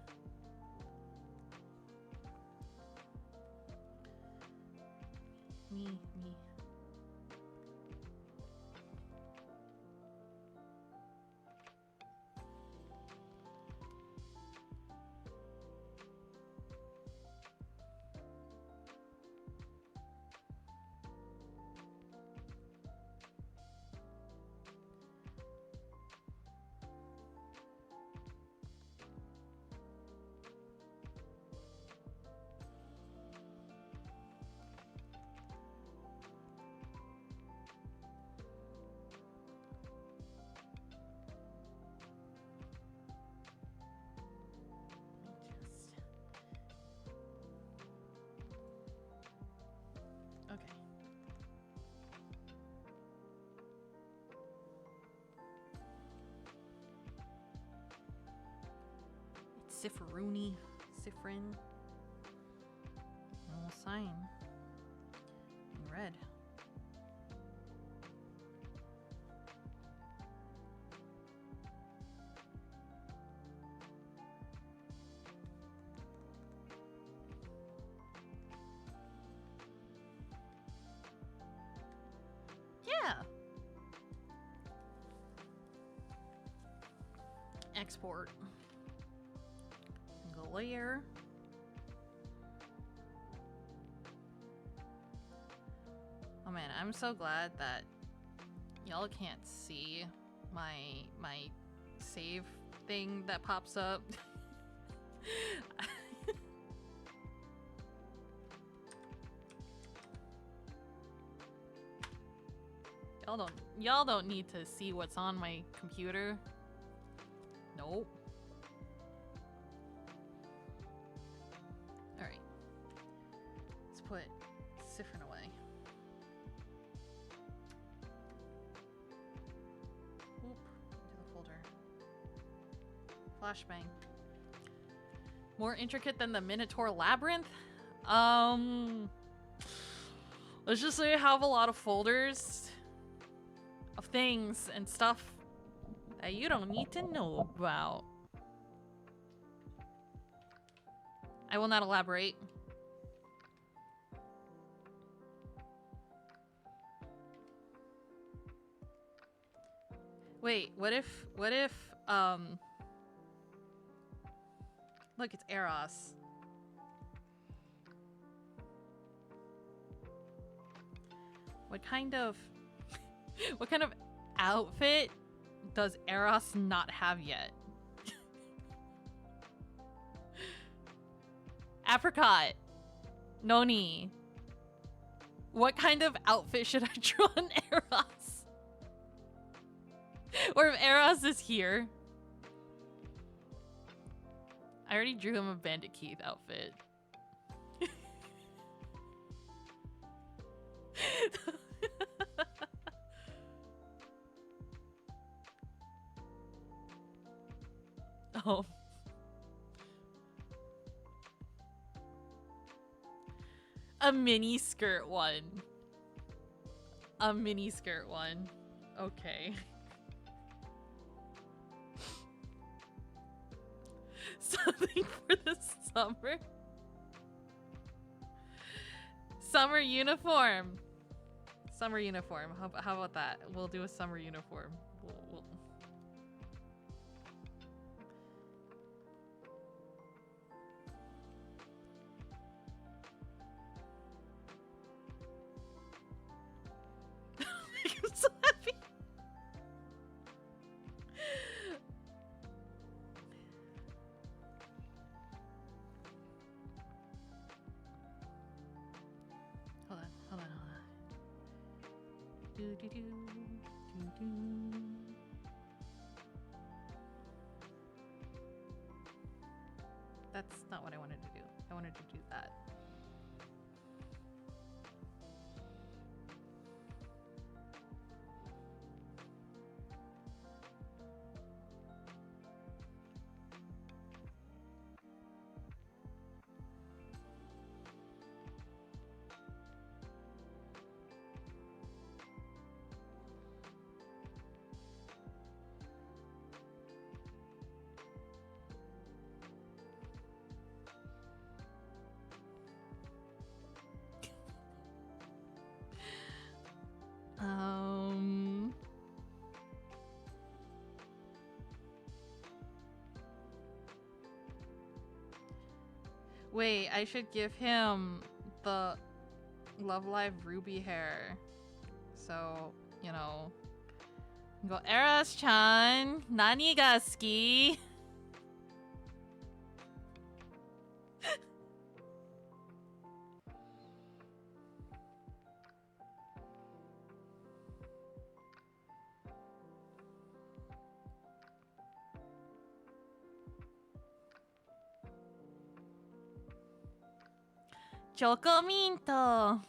Me. Sifruni. Sifrin. And we'll sign in red. Yeah. Export. Galere. Oh man, I'm so glad that y'all can't see my save thing that pops up. Y'all don't need to see what's on my computer. Nope. Alright. Let's put Siffrin away. Oop. Into the folder. Flashbang. More intricate than the Minotaur Labyrinth? Let's just say I have a lot of folders of things and stuff that you don't need to know about. I will not elaborate. Wait, what if, look, it's Eros. What kind of outfit does Eros not have yet? Apricot. Noni. What kind of outfit should I draw on Eros? Or if Eros is here. I already drew him a Bandit Keith outfit. Oh. A mini skirt one. A mini skirt one. Okay. Something for the summer. Summer uniform. Summer uniform. How about that? We'll do a summer uniform. We'll... I'm so happy. Hold on. Do. That's not what I wanted to do. I wanted to do that. Wait, I should give him the Love Live Ruby hair. So, you know. Go, Eros-chan, nani ga suki? Chocominto.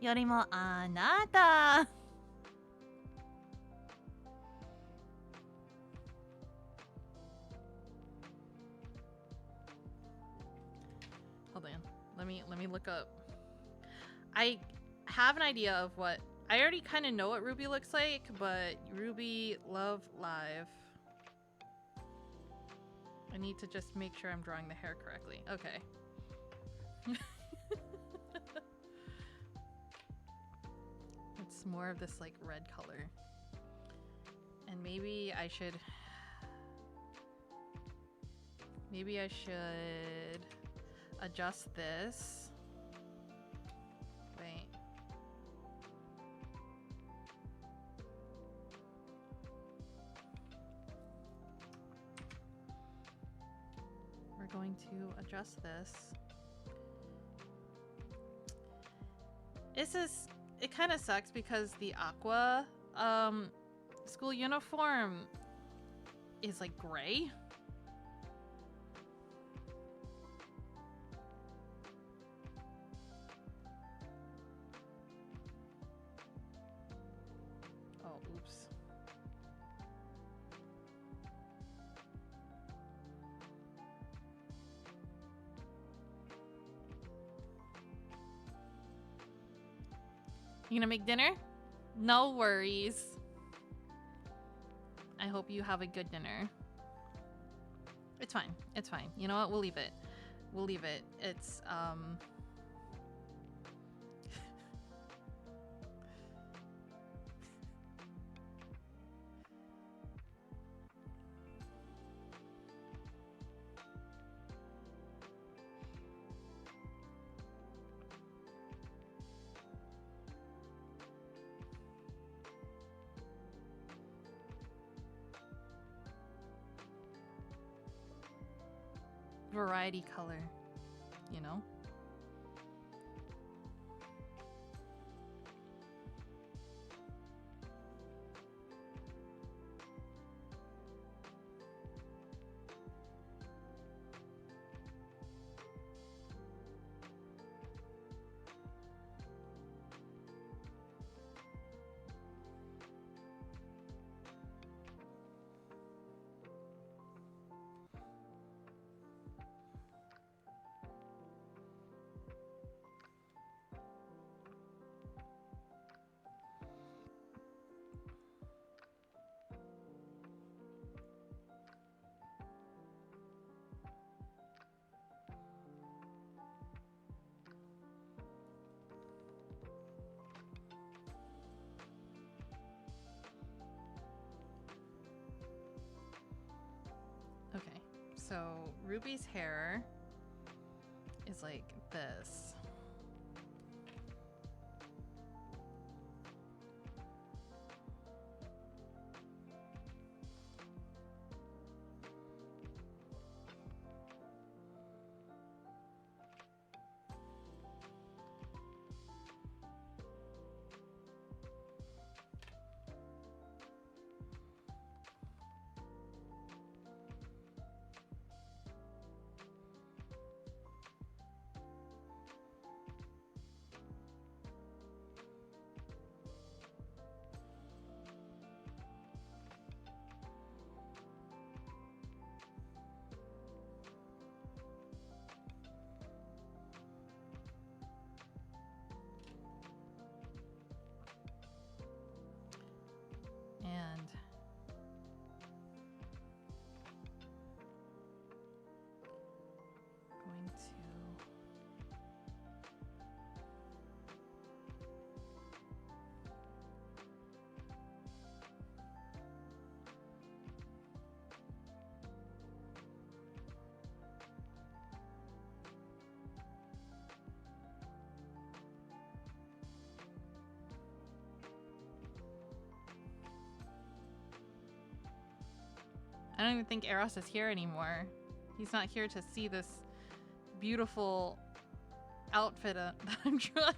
Yorimo anata. Hold on. Let me look up. I have an idea of what I already kind of know what Ruby looks like, but Ruby Love Live. I need to just make sure I'm drawing the hair correctly. Okay. It's more of this like red color. And maybe I should adjust this. Wait. We're going to adjust this. It kind of sucks because the Aqua school uniform is like gray. Oh, oops. You gonna make dinner? No worries. I hope you have a good dinner. It's fine. It's fine. You know what? We'll leave it. We'll leave it. It's variety color, you know? Okay, so Ruby's hair is like this. And going to I don't even think Eros is here anymore. He's not here to see this beautiful outfit that I'm trying.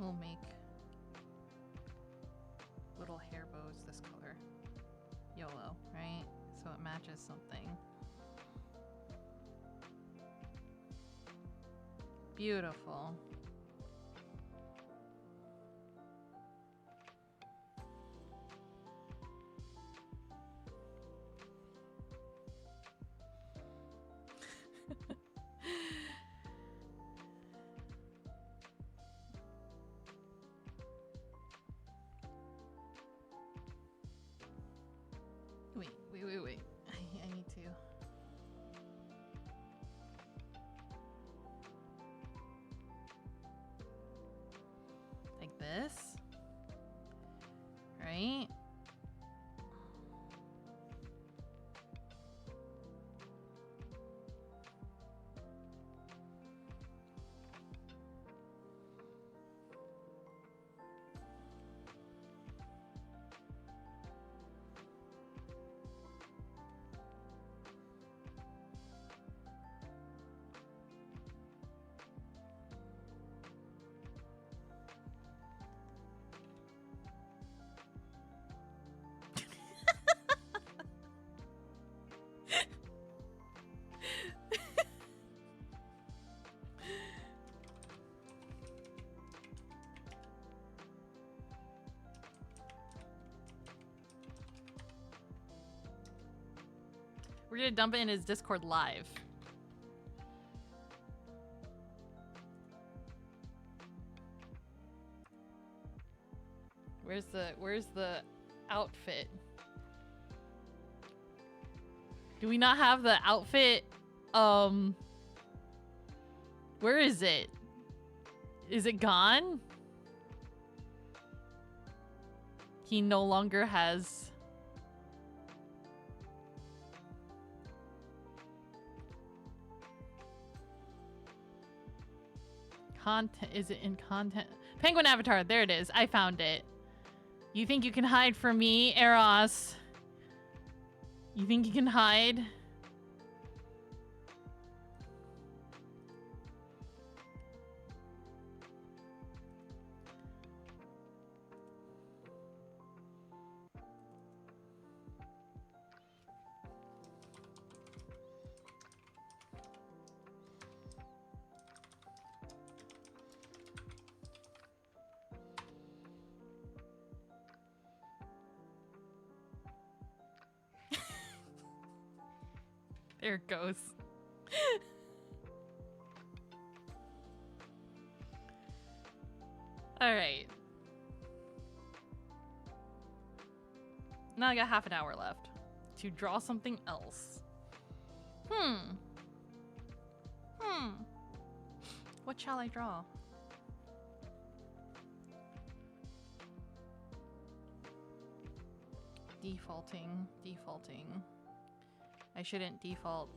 we'll make little hair bows this color. YOLO, right? So it matches something. Beautiful. Wait. I need to. Like this. Right? We're gonna dump it in his Discord live. Where's the outfit? Do we not have the outfit? Where is it? Is it gone? He no longer has... Content, is it in content? Penguin avatar, there it is. I found it. You think you can hide from me, Eros? You think you can hide? There it goes. Alright. Now I got half an hour left to draw something else. What shall I draw? Defaulting. I shouldn't default,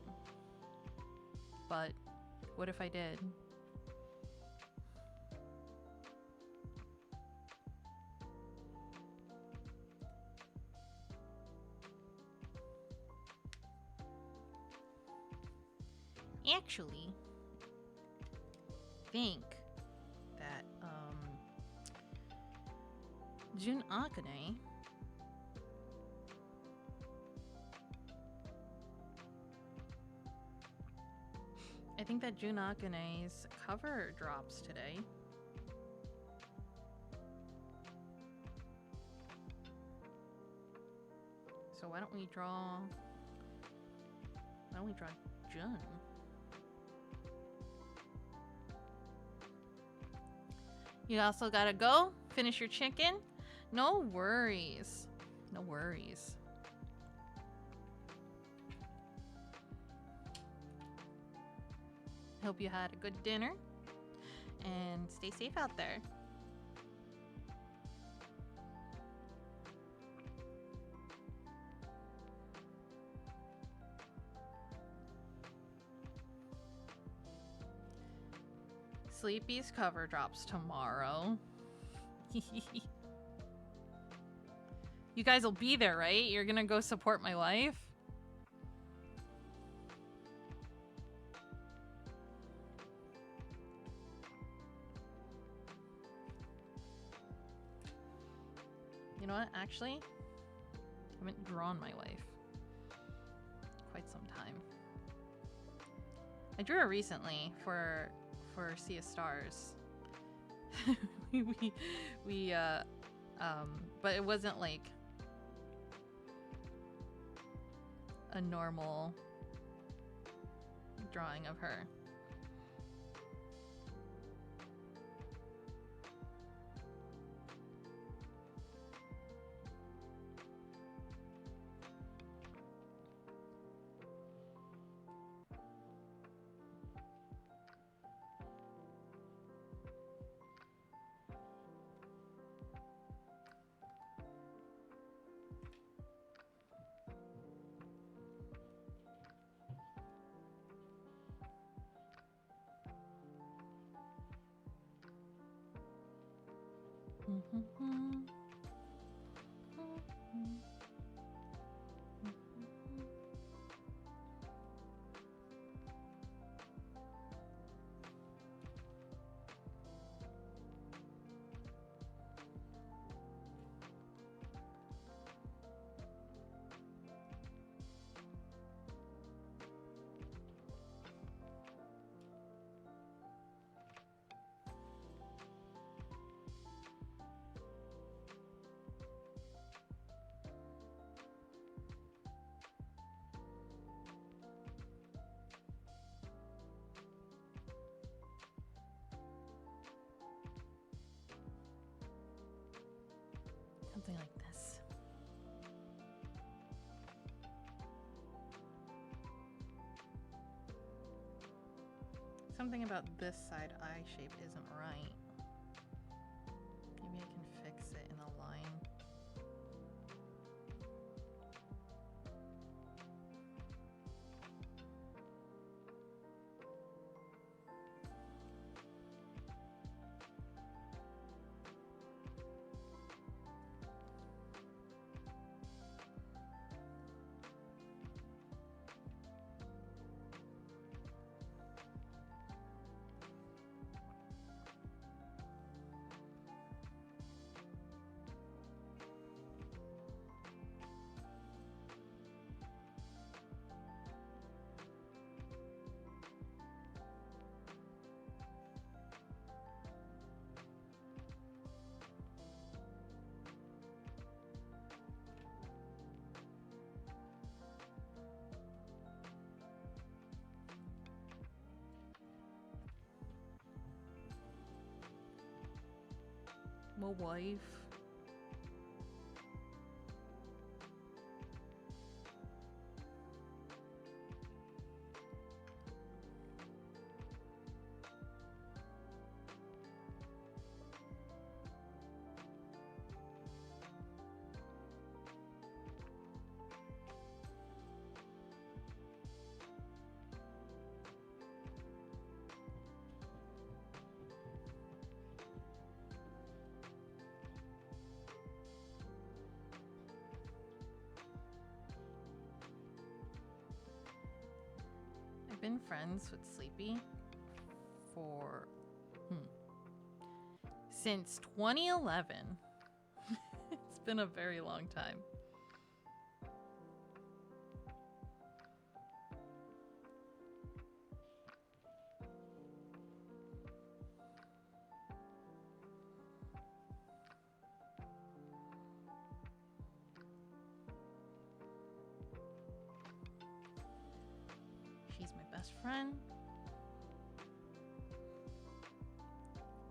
but what if I did? Actually, think that Jun Akane I think that Jun Akane's cover drops today. So why don't we draw Jun? You also gotta go finish your chicken. No worries. No worries. Hope you had a good dinner and stay safe out there. Sleepy's cover drops tomorrow. You guys will be there, right? You're gonna go support my wife? what, actually? I haven't drawn my wife. Quite some time. I drew her recently for Sea of Stars. But it wasn't like a normal drawing of her. Something like this. Something about this side eye shape isn't right. Maybe I can fix it in a line. My wife. Been friends with Sleepy for since 2011. It's been a very long time. She's my best friend.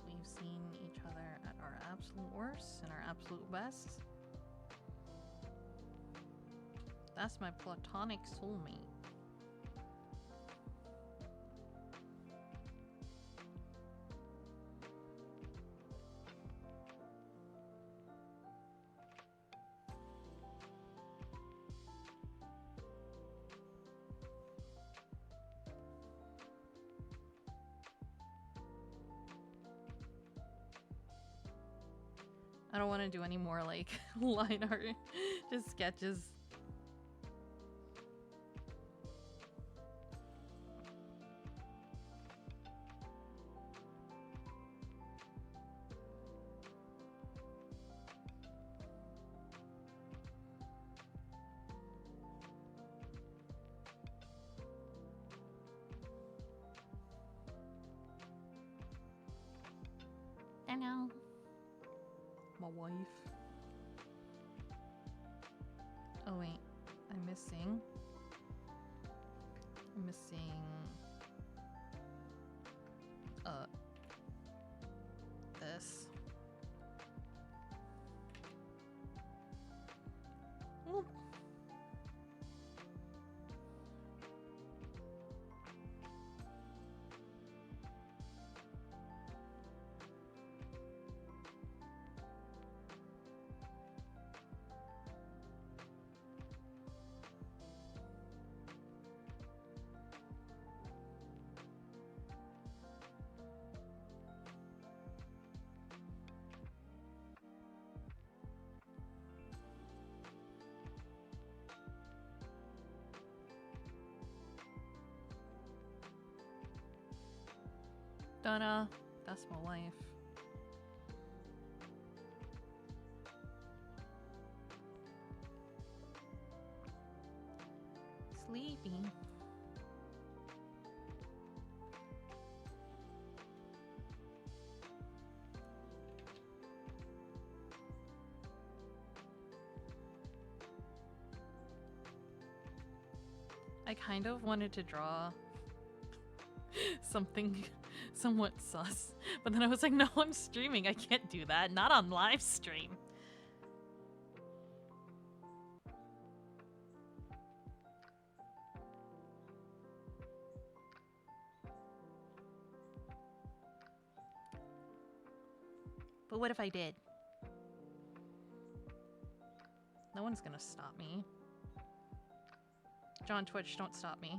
We've seen each other at our absolute worst and our absolute best. That's my platonic soulmate. I don't want to do any more like line art, just sketches. now. My wife. Oh wait, I'm missing. This. Oop. Donna, that's my wife. Sleepy. I kind of wanted to draw something somewhat sus, but then I was like, no, I'm streaming. I can't do that. Not on live stream. But what if I did? No one's gonna stop me. John Twitch, don't stop me.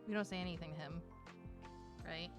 We don't say anything to him, right?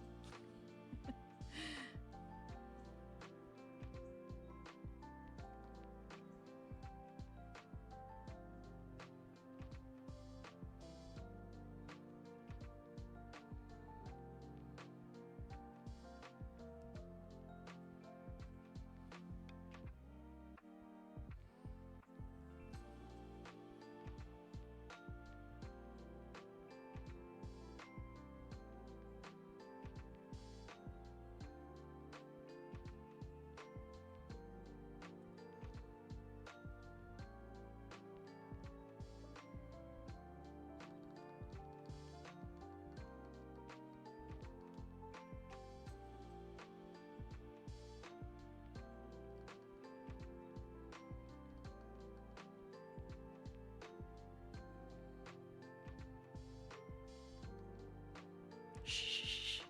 Shh.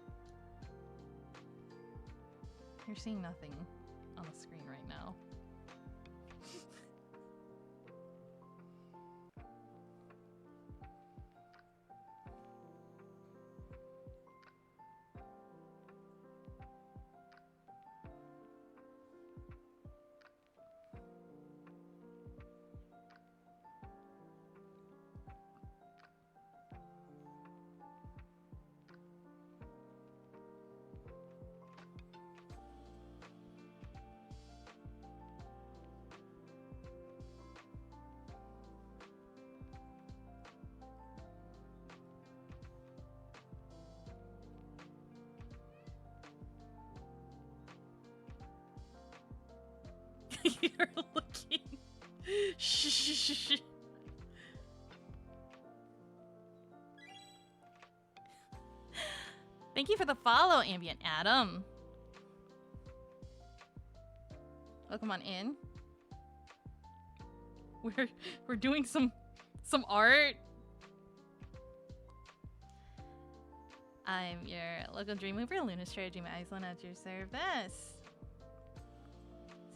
You're seeing nothing on the screen right now. You're looking. Shh. Thank you for the follow, Ambient Adam. Welcome on in. We're doing some art. I'm your local dream mover, Lunastrayer Dream Iceland at your service.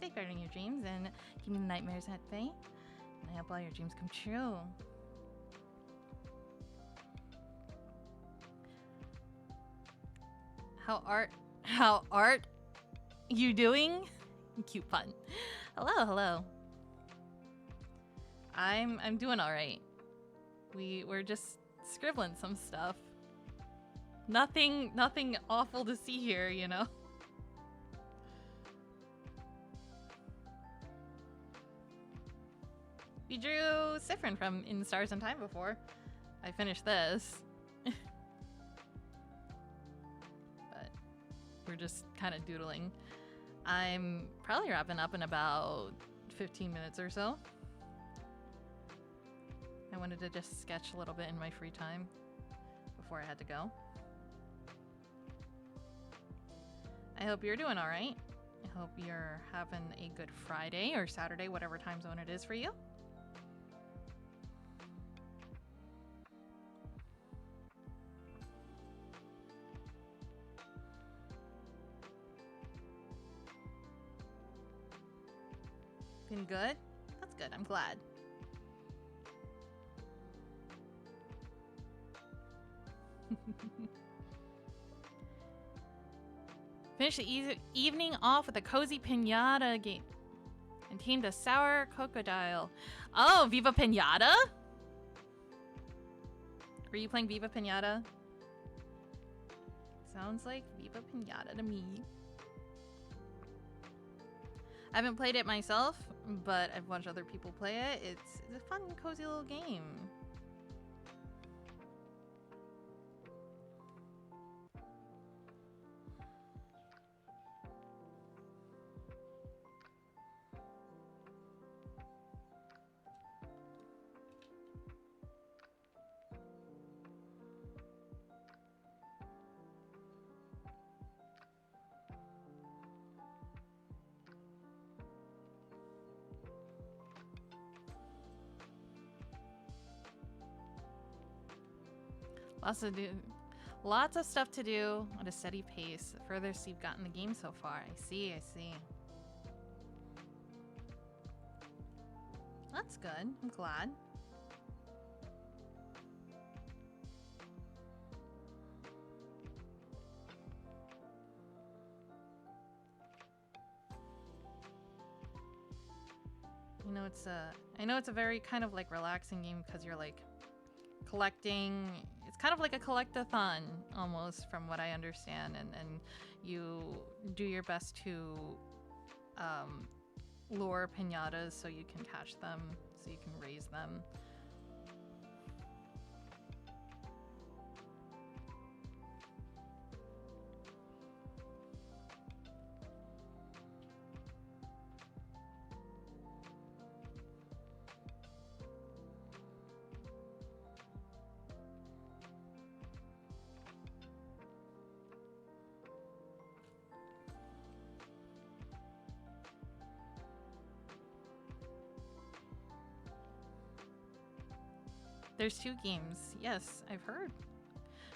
Safeguarding your dreams and keeping the nightmares at bay. And I hope all your dreams come true. How art you doing? Cute pun. Hello. I'm doing all right. We're just scribbling some stuff. Nothing awful to see here, you know. We drew Siffrin from In Stars and Time before. I finished this. But we're just kind of doodling. I'm probably wrapping up in about 15 minutes or so. I wanted to just sketch a little bit in my free time before I had to go. I hope you're doing all right. I hope you're having a good Friday or Saturday, whatever time zone it is for you. Been good? That's good. I'm glad. Finish the evening off with a cozy pinata game and tamed a sour crocodile. Oh, Viva Pinata? Were you playing Viva Pinata? Sounds like Viva Pinata to me. I haven't played it myself, but I've watched other people play it. It's a fun, cozy little game. Lots of stuff to do at a steady pace. The furthest you've gotten the game so far. I see. That's good. I'm glad. I know it's a very kind of like relaxing game because you're like collecting. It's kind of like a collect-a-thon almost, from what I understand, and you do your best to lure pinatas so you can catch them, so you can raise them. There's 2 games. Yes, I've heard.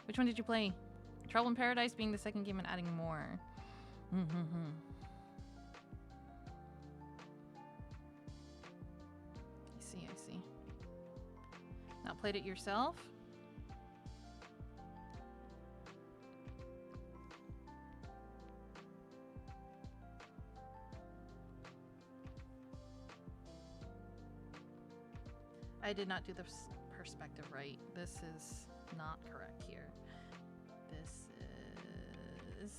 Which one did you play? Trouble in Paradise being the second game and adding more. I see. Not played it yourself? I did not do the perspective right. This is not correct here. This is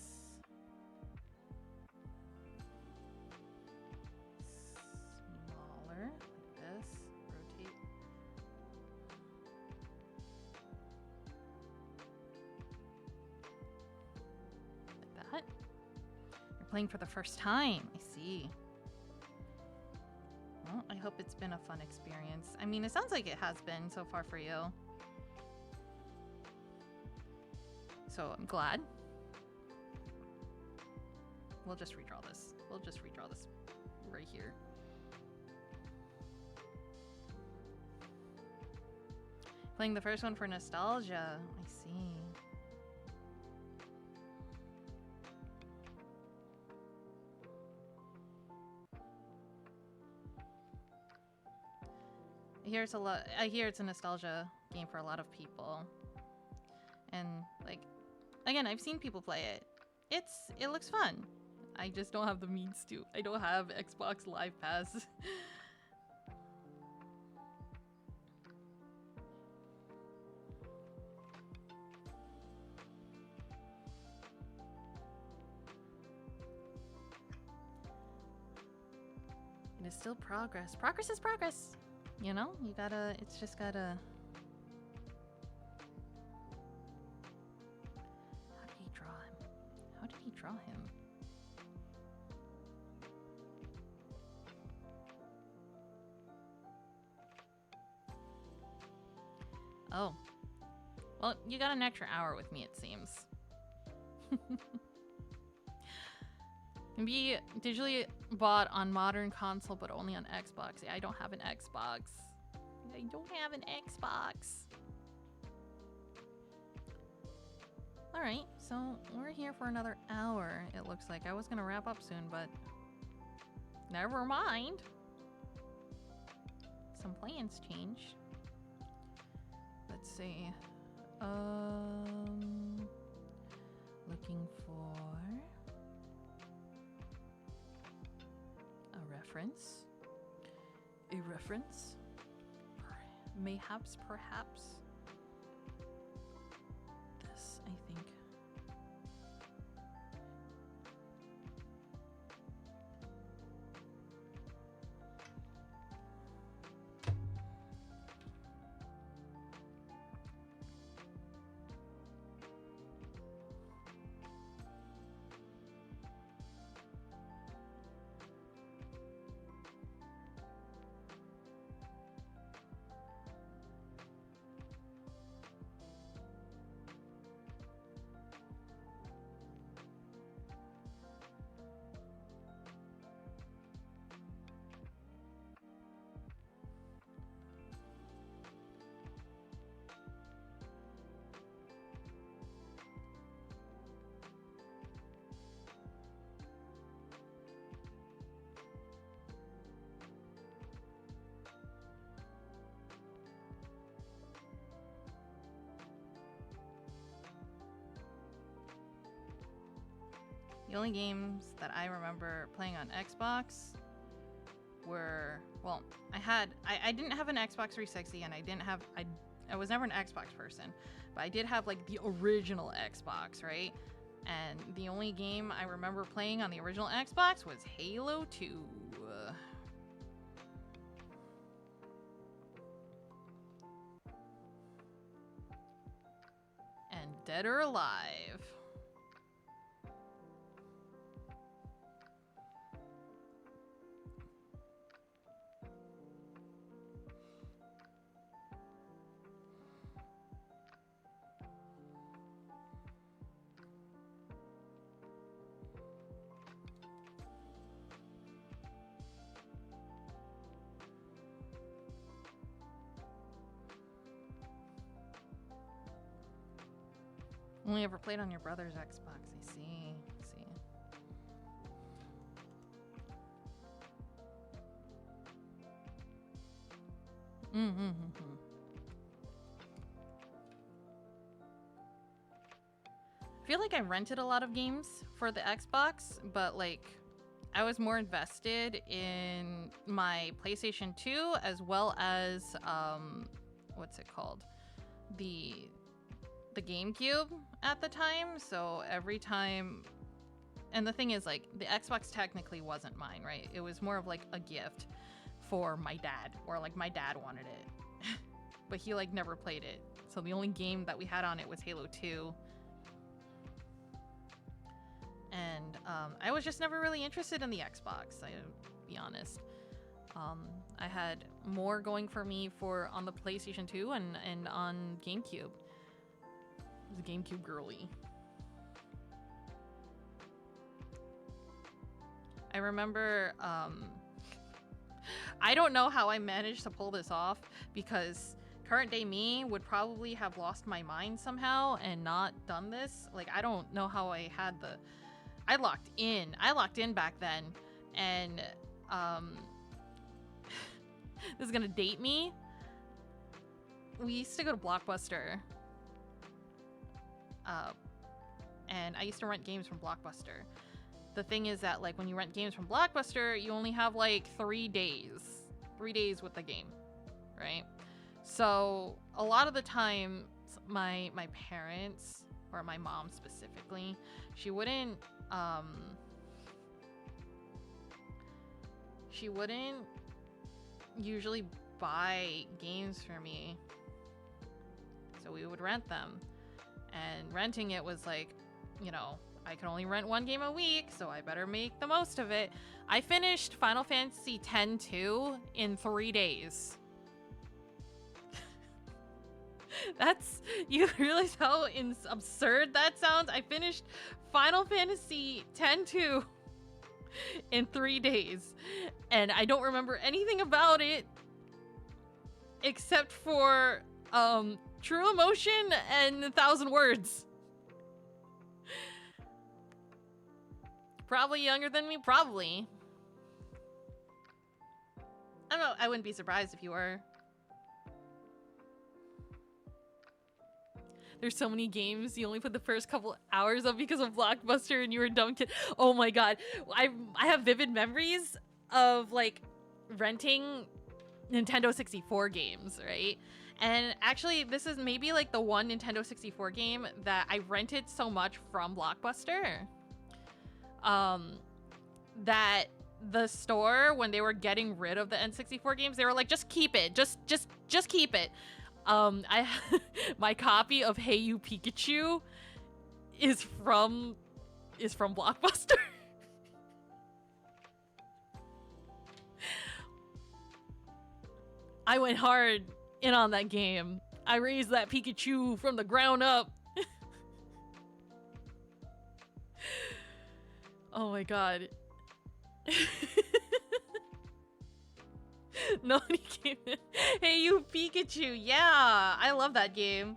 smaller, like this. Rotate. Like that. You're playing for the first time. I see. Well, I hope it's been a fun experience. I mean, it sounds like it has been so far for you. So I'm glad. We'll just redraw this. We'll just redraw this right here. Playing the first one for nostalgia. I see. I hear it's a nostalgia game for a lot of people. And like, again, I've seen people play it. It looks fun. I just don't have the means to. I don't have Xbox Live Pass. It is still progress. Progress is progress. You know, you gotta, it's just gotta. How did he draw him? How did he draw him? Oh. Well, you got an extra hour with me, it seems. Can be digitally bought on modern console, but only on Xbox. Yeah, I don't have an Xbox. I don't have an Xbox. Alright, so we're here for another hour, it looks like. I was gonna wrap up soon, but never mind. Some plans changed. Let's see. Looking for a reference. A reference? Mayhaps, perhaps. This, I think. The only games that I remember playing on Xbox were, well, I didn't have an Xbox 360 and I was never an Xbox person, but I did have like the original Xbox, right? And the only game I remember playing on the original Xbox was Halo 2. And Dead or Alive. Only ever played on your brother's Xbox. I see. I feel like I rented a lot of games for the Xbox, but like I was more invested in my PlayStation 2 as well as what's it called? The GameCube at the time. So every time, and the thing is, like, the Xbox technically wasn't mine, right? It was more of like a gift for my dad, or like my dad wanted it. But he like never played it. So the only game that we had on it was Halo 2. And I was just never really interested in the Xbox, I'll be honest. Um, I had more going for me for on the PlayStation 2 and on GameCube. I was a GameCube girly. I remember, I don't know how I managed to pull this off, because current day me would probably have lost my mind somehow and not done this. Like, I don't know how I had the... I locked in back then, and this is gonna date me. We used to go to Blockbuster, and I used to rent games from Blockbuster. The thing is that, like, when you rent games from Blockbuster, you only have like 3 days with the game, right? So a lot of the time, my parents, or my mom specifically, she wouldn't usually buy games for me, so we would rent them. And renting it was like, you know, I can only rent 1 game a week, so I better make the most of it. I finished Final Fantasy X-2 in 3 days. You realize how absurd that sounds? I finished Final Fantasy X-2 in 3 days, and I don't remember anything about it except for True Emotion and 1,000 Words. Probably younger than me, probably. I don't know, I wouldn't be surprised if you were. There's so many games you only put the first couple hours of because of Blockbuster and you were a dumb kid. Oh my god. I have vivid memories of, like, renting Nintendo 64 games, right? And actually, this is maybe like the one Nintendo 64 game that I rented so much from Blockbuster, that the store, when they were getting rid of the N64 games, they were like, just keep it, just keep it. My copy of Hey You Pikachu is from Blockbuster. I went hard in on that game. I raised that Pikachu from the ground up. Oh my god. Nobody came in. Hey You Pikachu, yeah, I love that game.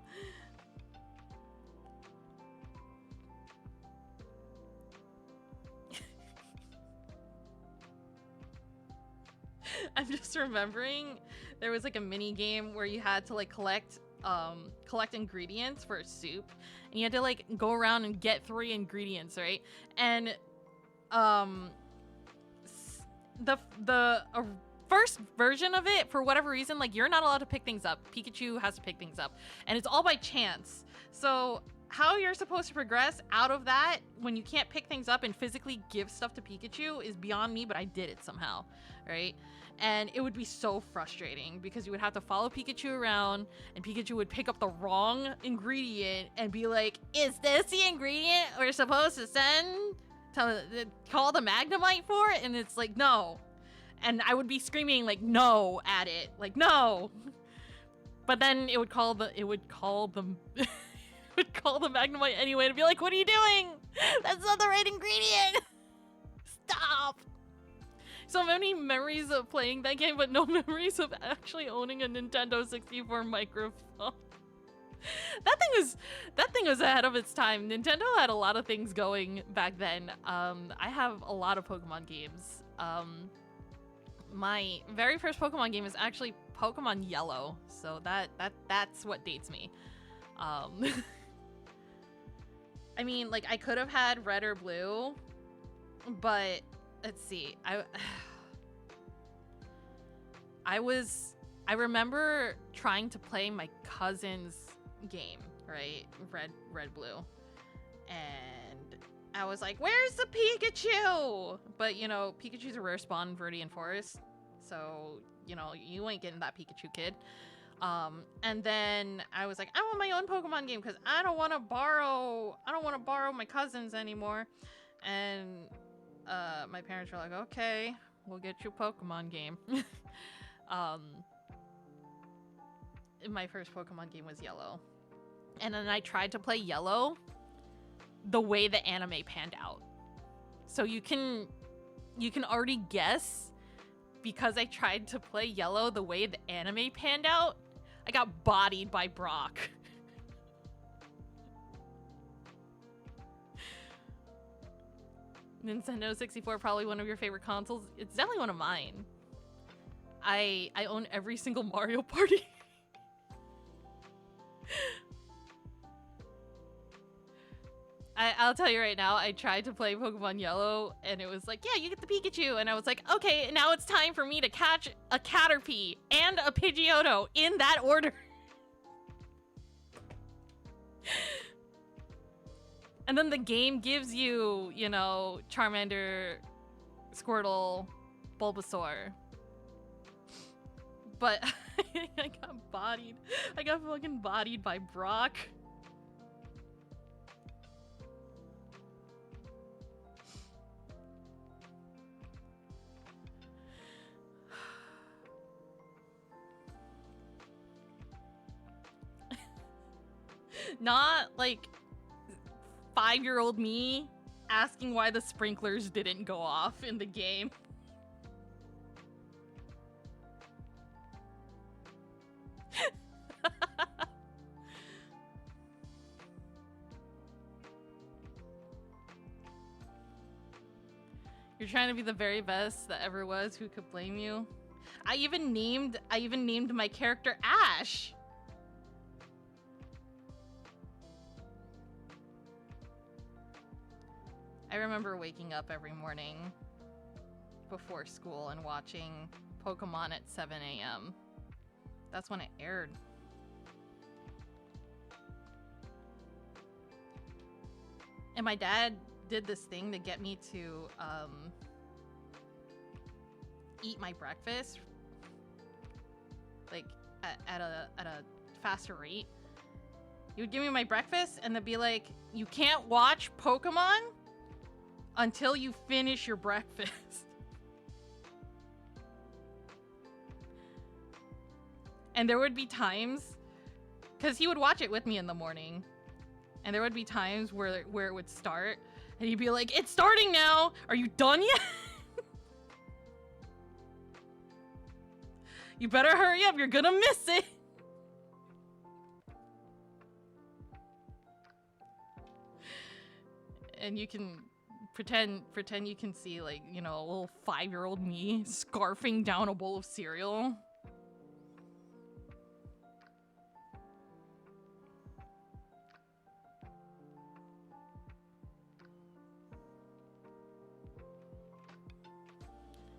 I'm just remembering there was like a mini game where you had to like collect ingredients for a soup, and you had to like go around and get 3 ingredients, right? And the first version of it, for whatever reason, like, you're not allowed to pick things up. Pikachu has to pick things up, and it's all by chance. So how you're supposed to progress out of that when you can't pick things up and physically give stuff to Pikachu is beyond me, but I did it somehow, right? And it would be so frustrating because you would have to follow Pikachu around, and Pikachu would pick up the wrong ingredient and be like, is this the ingredient we're supposed to call the Magnemite for it? And it's like, no. And I would be screaming like no at it, like no. But then it would call the Magnemite anyway and be like, what are you doing? That's not the right ingredient. Stop. So many memories of playing that game, but no memories of actually owning a Nintendo 64 microphone. That thing was ahead of its time. Nintendo had a lot of things going back then. I have a lot of Pokemon games. My very first Pokemon game is actually Pokemon Yellow, so that's what dates me. I mean, like, I could have had Red or Blue, but let's see. I remember trying to play my cousin's game, right? Red Blue. And I was like, where's the Pikachu? But, you know, Pikachu's a rare spawn in Viridian Forest, so, you know, you ain't getting that Pikachu, kid. And then I was like, I want my own Pokemon game because I don't want to borrow my cousin's anymore. And my parents were like, okay, We'll get you a Pokemon game. um, my first Pokemon game was Yellow. And then I tried to play Yellow the way the anime panned out. So you can already guess, because I tried to play Yellow the way the anime panned out, I got bodied by Brock. Nintendo 64, probably one of your favorite consoles. It's definitely one of mine. I own every single Mario Party. I'll tell you right now, I tried to play Pokemon Yellow, and it was like, yeah, you get the Pikachu. And I was like, okay, now it's time for me to catch a Caterpie and a Pidgeotto in that order. And then the game gives you, you know, Charmander, Squirtle, Bulbasaur. But I got bodied. I got fucking bodied by Brock. Not like 5-year-old me asking why the sprinklers didn't go off in the game. You're trying to be the very best that ever was. Who could blame you? I even named my character Ash. I remember waking up every morning before school and watching Pokemon at 7 a.m. That's when it aired. And my dad did this thing to get me to eat my breakfast like at a faster rate. He would give me my breakfast and then be like, you can't watch Pokemon until you finish your breakfast. And there would be times, because he would watch it with me in the morning, and there would be times where it would start, and he'd be like, it's starting now! Are you done yet? You better hurry up, you're gonna miss it! And you can pretend you can see, like, you know, a little 5-year-old me scarfing down a bowl of cereal.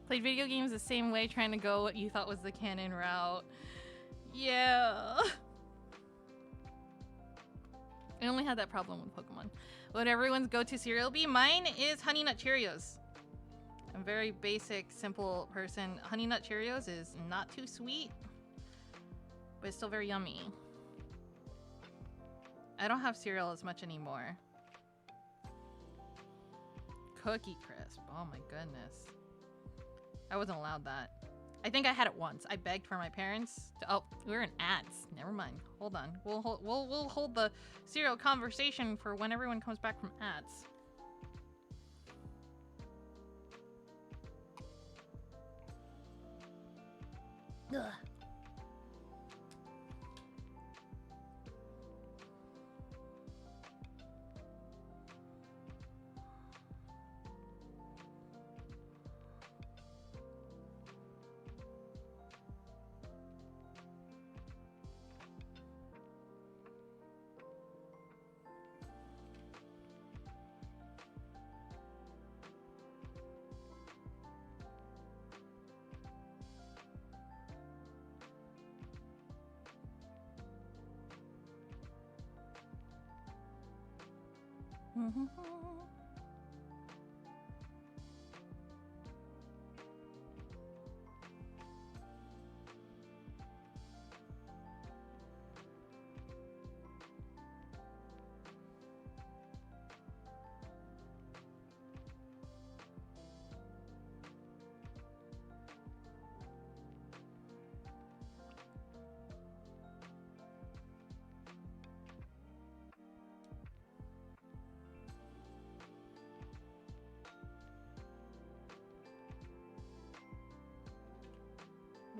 Played video games the same way, trying to go what you thought was the canon route. Yeah. I only had that problem with Pokemon. What everyone's go-to cereal be? Mine is Honey Nut Cheerios. I'm a very basic, simple person. Honey Nut Cheerios is not too sweet, but it's still very yummy. I don't have cereal as much anymore. Cookie Crisp. Oh my goodness. I wasn't allowed that. I think I had it once. I begged for my parents to. Oh, we're in ads. Never mind. Hold on. We'll hold the cereal conversation for when everyone comes back from ads. Ugh.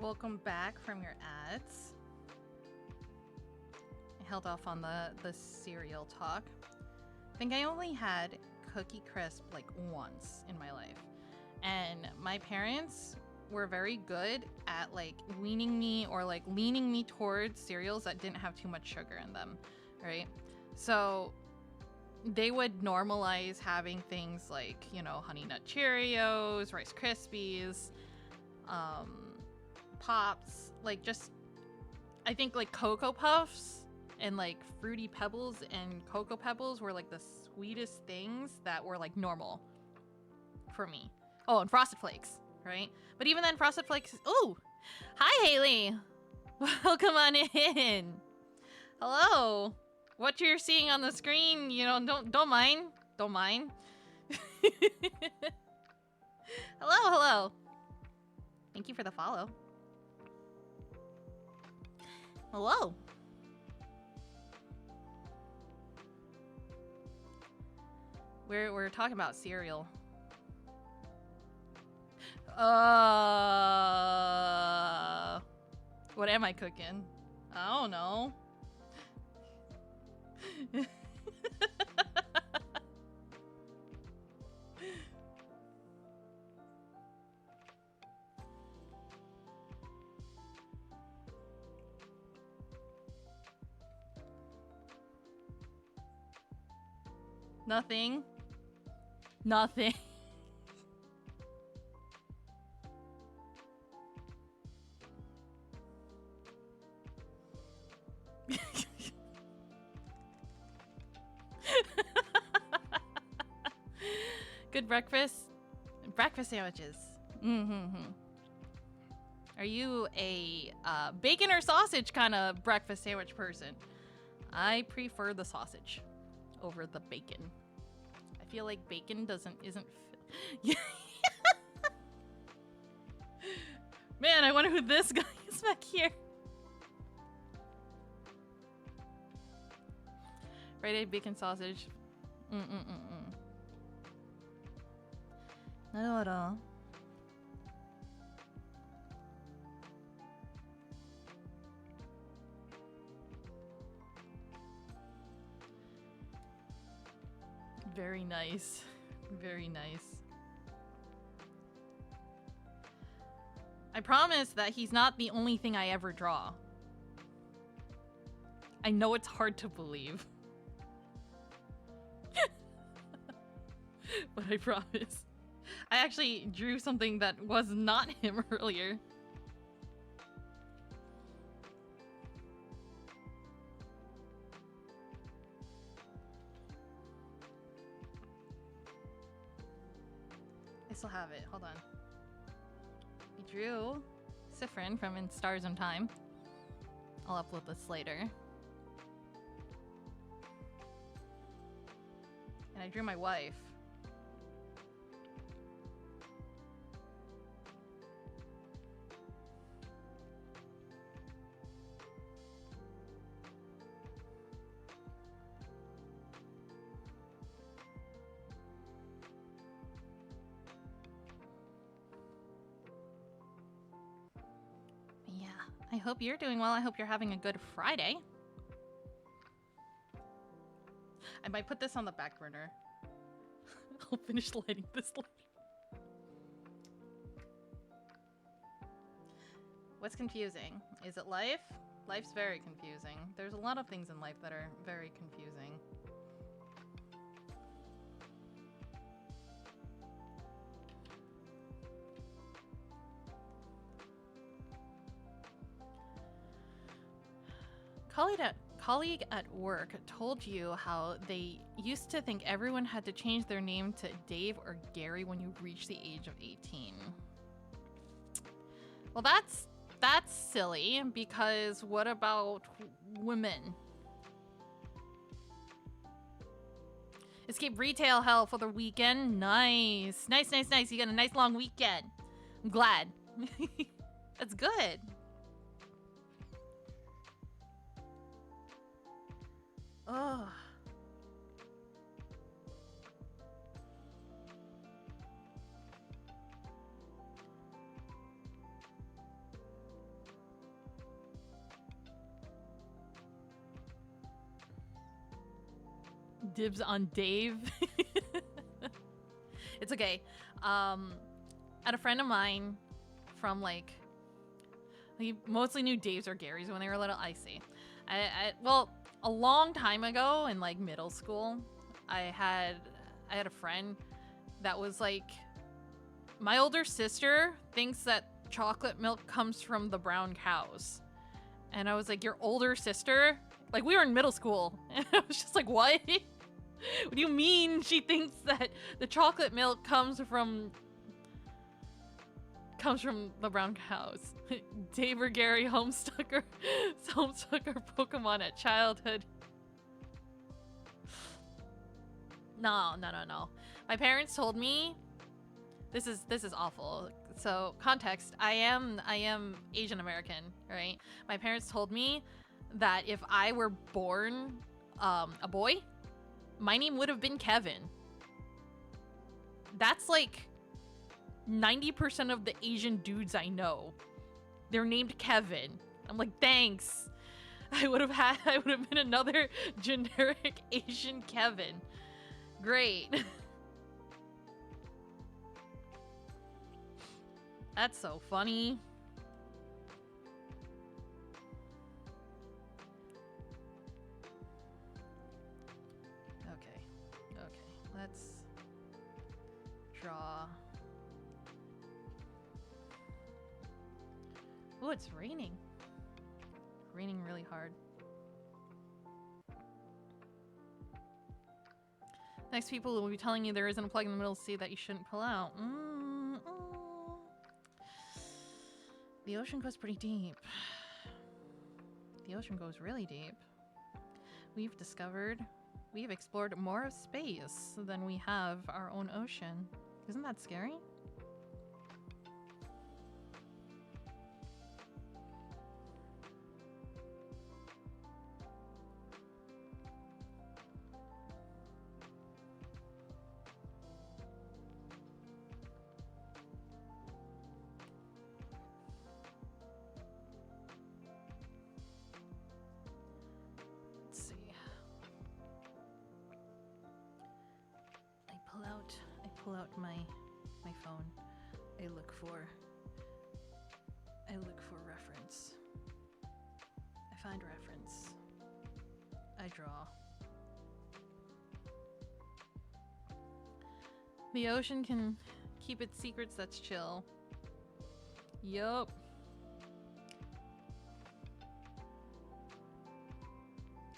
welcome back from your ads. I held off on the cereal talk. I think I only had Cookie Crisp like once in my life. And my parents were very good at like weaning me or like leaning me towards cereals that didn't have too much sugar in them, right? So they would normalize having things like, you know, Honey Nut Cheerios, Rice Krispies, Pops, like just, I think like Cocoa Puffs and like Fruity Pebbles and Cocoa Pebbles were like the sweetest things that were like normal for me. Oh, and Frosted Flakes, right? But even then, Frosted Flakes. Ooh, hi Haley, welcome on in. Hello. What you're seeing on the screen, you know, don't mind. Hello. Thank you for the follow. Hello. We're talking about cereal. What am I cooking? I don't know. Nothing. Good breakfast sandwiches. Are you a bacon or sausage kind of breakfast sandwich person? I prefer the sausage over the bacon. I feel like bacon isn't Man, I wonder who this guy is back here. Friday bacon sausage. No. Very nice. Very nice. I promise that he's not the only thing I ever draw. I know it's hard to believe. But I promise. I actually drew something that was not him earlier. I still have it. Hold on. I drew Sifrin from In Stars and Time. I'll upload this later. And I drew my wife. Yeah, I hope you're doing well. I hope you're having a good Friday. I might put this on the back burner. I'll finish lighting this later. What's confusing? Is it life? Life's very confusing. There's a lot of things in life that are very confusing. Colleague at work told you how they used to think everyone had to change their name to Dave or Gary when you reach the age of 18. Well, that's silly, because what about women? Escape retail hell for the weekend. Nice. Nice. You got a nice long weekend. I'm glad. That's good. Ugh. Dibs on Dave. It's okay. I had a friend of mine from like, he mostly knew Dave's or Gary's when they were little. I see. Well, a long time ago in like middle school, I had a friend that was like, my older sister thinks that chocolate milk comes from the brown cows. And I was like, your older sister? Like, we were in middle school. And I was just like, what? What do you mean she thinks that the chocolate milk comes from the brown cows? Dave or Gary Homestucker Pokemon at childhood. No. My parents told me, this is awful. So context, I am Asian American, right? My parents told me that if I were born a boy, my name would have been Kevin. That's like 90% of the Asian dudes I know. They're named Kevin. I'm like, thanks. I would have been another generic Asian Kevin. Great. That's so funny. Okay, let's draw. Oh, it's raining. Raining really hard. Next people will be telling you there isn't a plug in the middle C that you shouldn't pull out. The ocean goes pretty deep. The ocean goes really deep. We've explored more of space than we have our own ocean. Isn't that scary? I pull out my phone. I look for reference. I find reference. I draw. The ocean can keep its secrets, that's chill. Yup.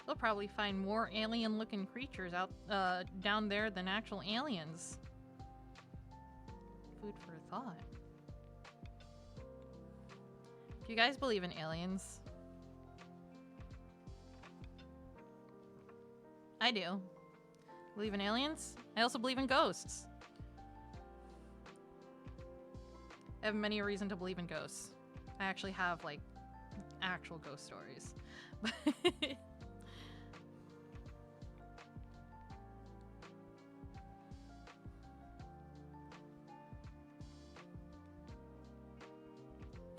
They'll probably find more alien-looking creatures out down there than actual aliens. Food for thought. Do you guys believe in aliens? I do. Believe in aliens? I also believe in ghosts. I have many reasons to believe in ghosts. I actually have, like, actual ghost stories.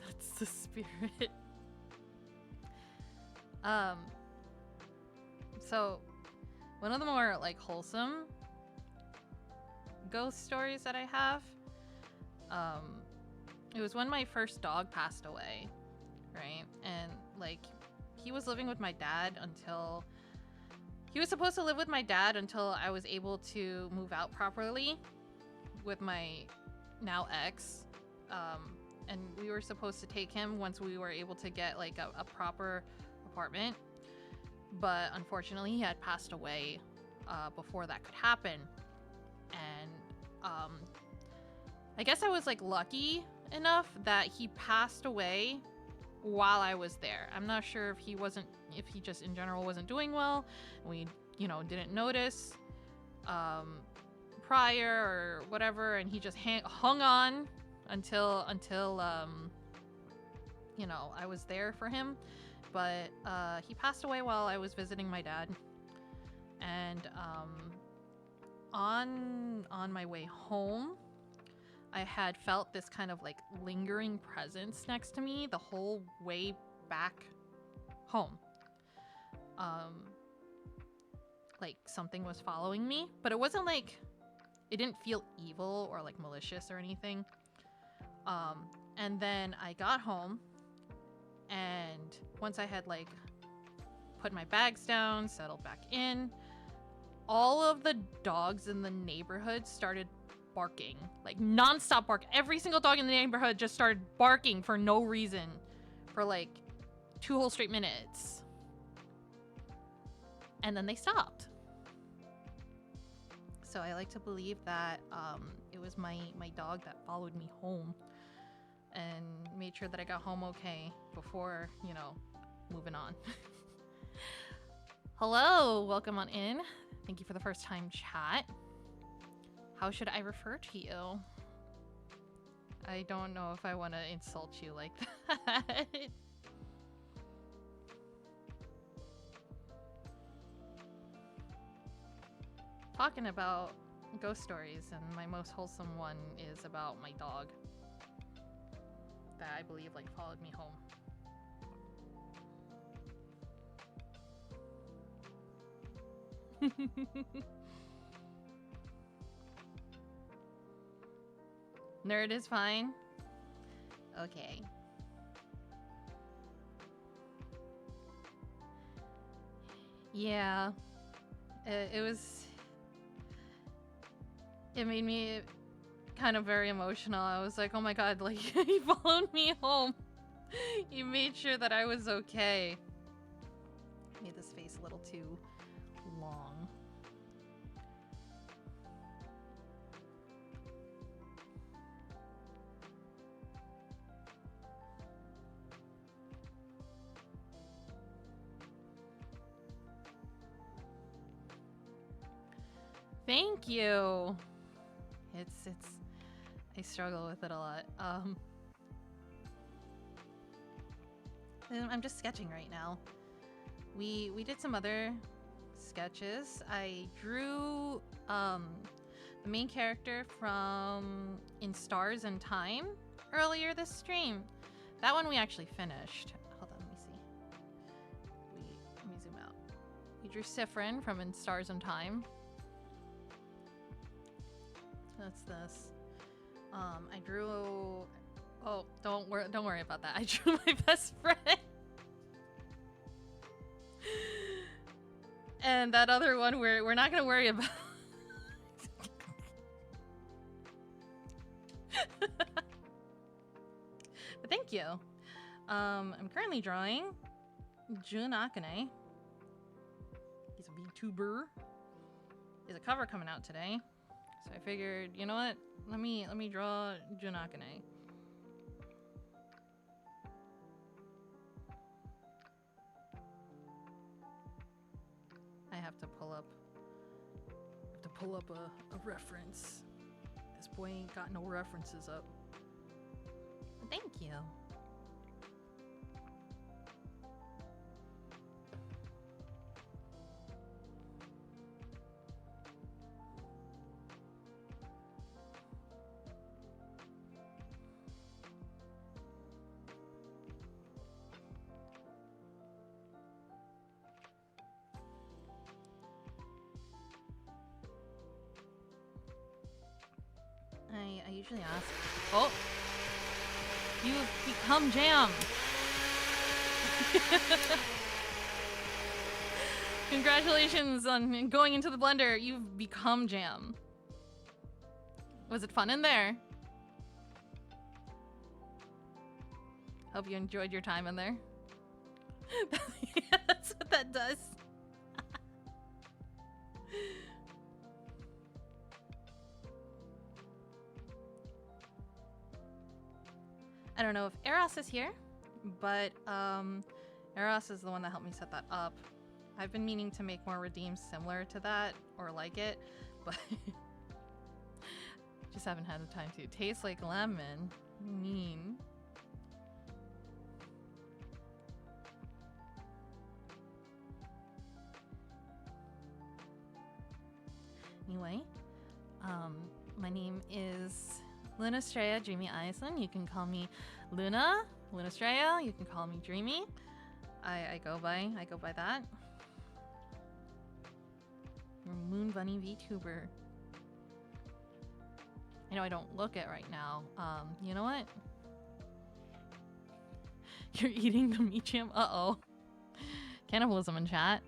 That's the spirit. So one of the more, like, wholesome ghost stories that I have, it was when my first dog passed away, right? And, like, he was living with my dad until... He was supposed to live with my dad until I was able to move out properly with my now ex. And we were supposed to take him once we were able to get, like, a proper apartment. But unfortunately, he had passed away before that could happen. And I guess I was, like, lucky enough that he passed away while I was there. I'm not sure if he just in general wasn't doing well. We, didn't notice prior or whatever, and he just hung on until I was there for him. But he passed away while I was visiting my dad. And on my way home, I had felt this kind of, like, lingering presence next to me the whole way back home. like something was following me, but it wasn't like, it didn't feel evil or like malicious or anything. And then I got home, and once I had like put my bags down, settled back in, all of the dogs in the neighborhood started barking, like nonstop bark. Every single dog in the neighborhood just started barking for no reason for like 2 whole straight minutes. And then they stopped. So I like to believe that it was my dog that followed me home and made sure that I got home okay before, you know, moving on. Hello, welcome on in. Thank you for the first time chat. How should I refer to you? I don't know if I want to insult you like that. Talking about ghost stories, and my most wholesome one is about my dog that I believe like followed me home. Nerd is fine. Okay. Yeah. It made me kind of very emotional. I was like, oh my god, like, he followed me home. He made sure that I was okay. Made this face a little too long. Thank you. It's I struggle with it a lot. I'm just sketching right now. We did some other sketches. I drew the main character from In Stars and Time earlier this stream. That one we actually finished. Hold on, let me see. Let me zoom out. We drew Sifrin from In Stars and Time. That's this. I drew. Oh, don't worry about that. I drew my best friend. And that other one we're not gonna worry about. But thank you. I'm currently drawing Jun Akane. He's a VTuber. There's a cover coming out today. So I figured, you know what? Let me draw Jun Akane. I have to pull up a reference. This boy ain't got no references up. But thank you. I usually ask. Oh! You've become Jam! Congratulations on going into the blender. You've become Jam. Was it fun in there? Hope you enjoyed your time in there. Yeah, that's what that does. I don't know if Eros is here, but Eros is the one that helped me set that up. I've been meaning to make more redeems similar to that or like it, but just haven't had the time to. Tastes like lemon. Mean. Anyway, my name is Luna Straya Dreamy Iceland. You can call me Luna Straya. You can call me Dreamy. I go by that. Moon Bunny VTuber. I know I don't look it right now. You know what? You're eating the meat jam? Uh-oh. Cannibalism in chat.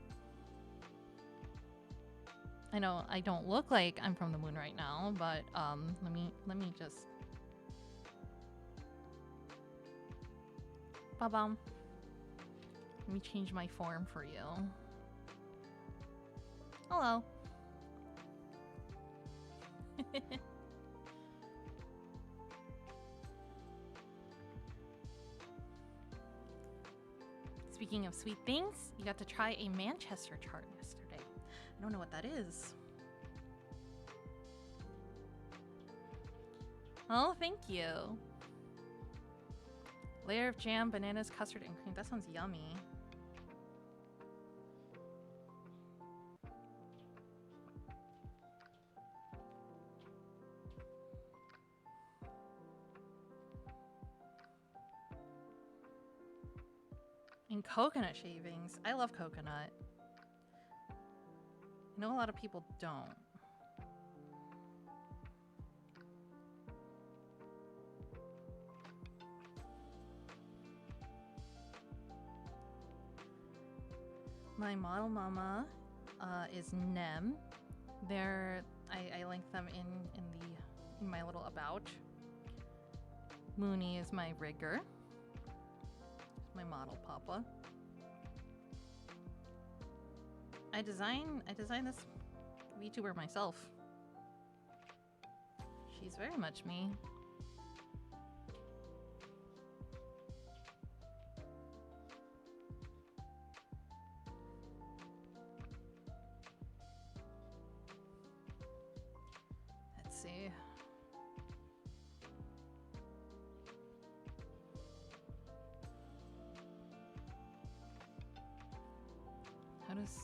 I know I don't look like I'm from the moon right now, but let me just ba-bum. Let me change my form for you. Hello. Speaking of sweet things, you got to try a Manchester chart yesterday. I don't know what that is. Oh, thank you. Layer of jam, bananas, custard, and cream. That sounds yummy. And coconut shavings. I love coconut. I know a lot of people don't. My model mama is Nem. I link them in my little about. Mooney is my rigger. My model papa. I designed this VTuber myself. She's very much me. Let's see. How does...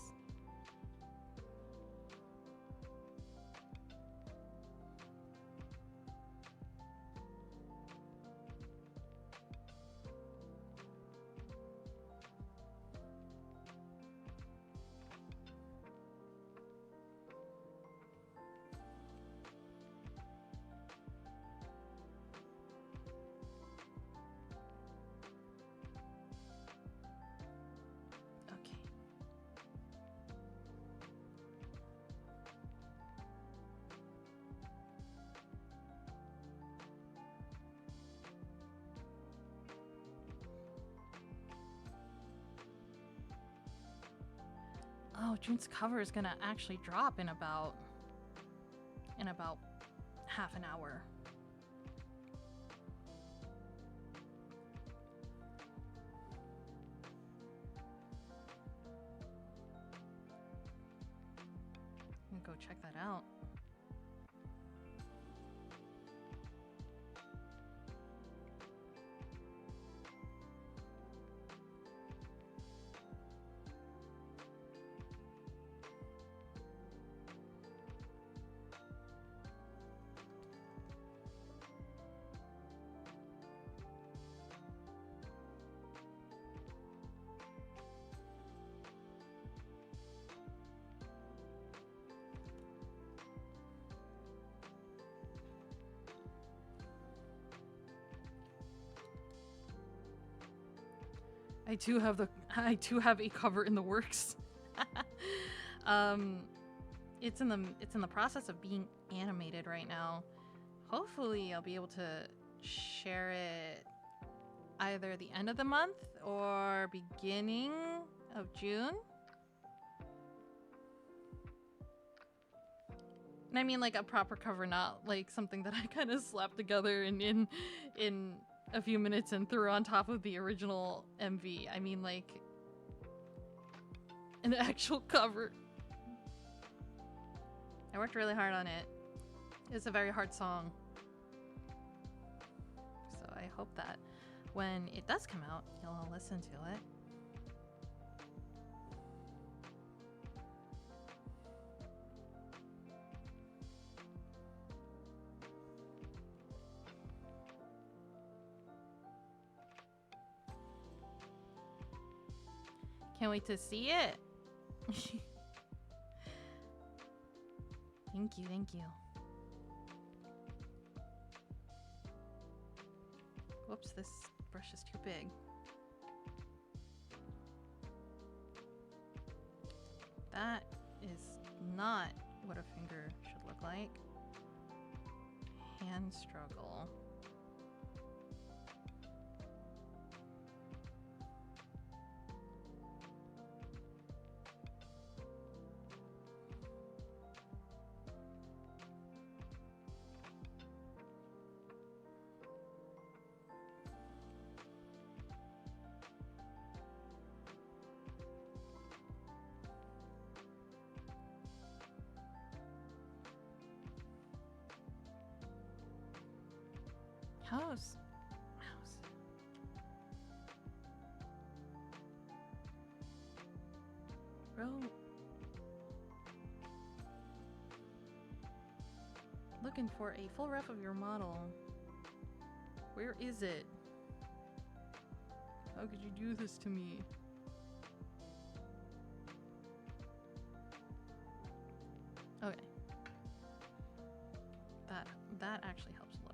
Oh, June's cover is gonna actually drop in about half an hour. I'm gonna go check that out. I do have a cover in the works. It's in the process of being animated right now. Hopefully I'll be able to share it either the end of the month or beginning of June. And I mean like a proper cover, not like something that I kind of slapped together in a few minutes and threw on top of the original MV. I mean like an actual cover. I worked really hard on it. It's a very hard song. So I hope that when it does come out, you'll all listen to it. Can't wait to see it. Thank you, thank you. Whoops, this brush is too big. That is not what a finger should look like. Hand struggle. Mouse. Bro. Looking for a full ref of your model. Where is it? How could you do this to me? Okay. That actually helps a little.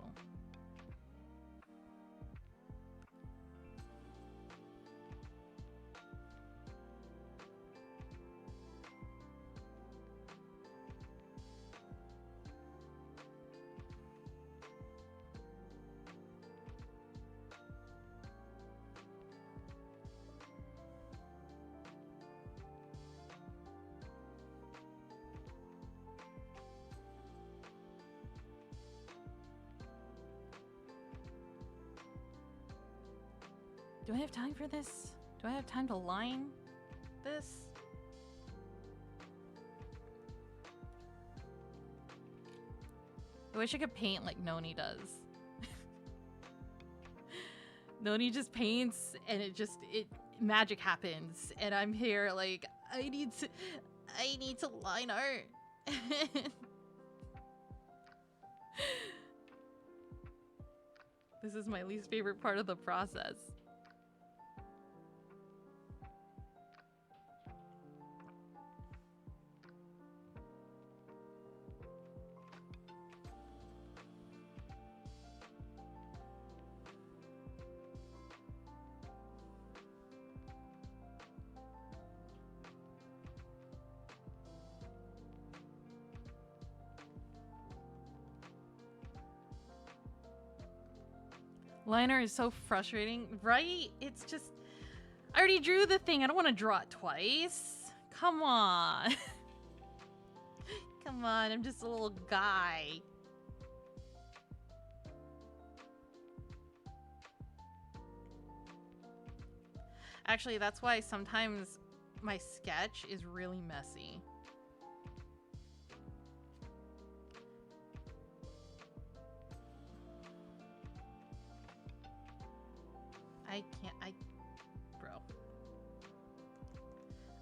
Do I have time for this? Do I have time to line this? I wish I could paint like Noni does. Noni just paints and it magic happens and I'm here like I need to line art. This is my least favorite part of the process. Liner is so frustrating, right? It's just, I already drew the thing. I don't want to draw it twice. Come on. Come on, I'm just a little guy. Actually, that's why sometimes my sketch is really messy. Bro.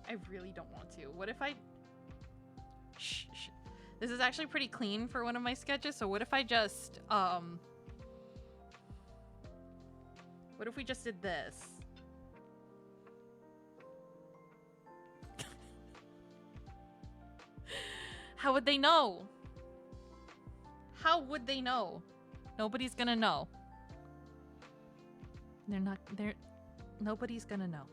I really don't want to. What if I... Shh. This is actually pretty clean for one of my sketches, so what if I just, what if we just did this? How would they know? How would they know? Nobody's gonna know. Nobody's gonna know.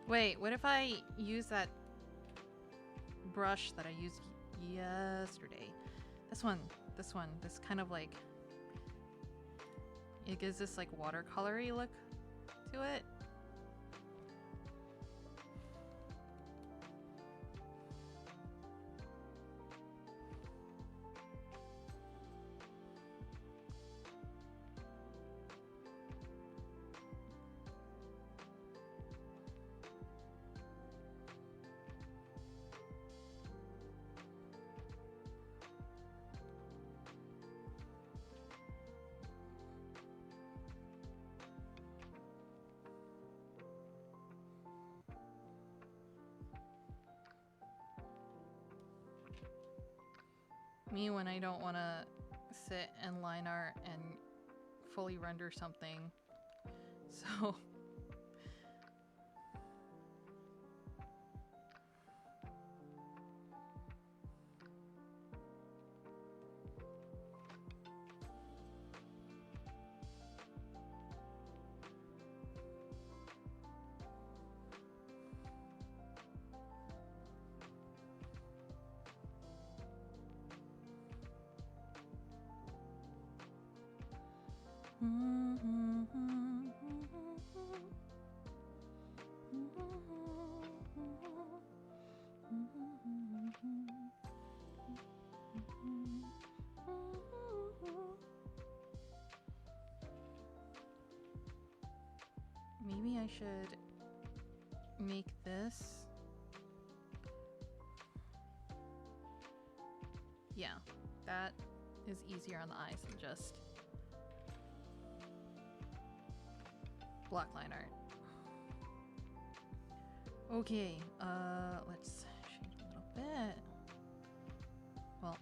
Wait, what if I use that brush that I used yesterday? This kind of like, it gives this like watercolory look to it. Me when I don't want to sit and line art and fully render something. So maybe I should make this. Yeah, that is easier on the eyes than just block line art. Okay, let's change a little bit. Well,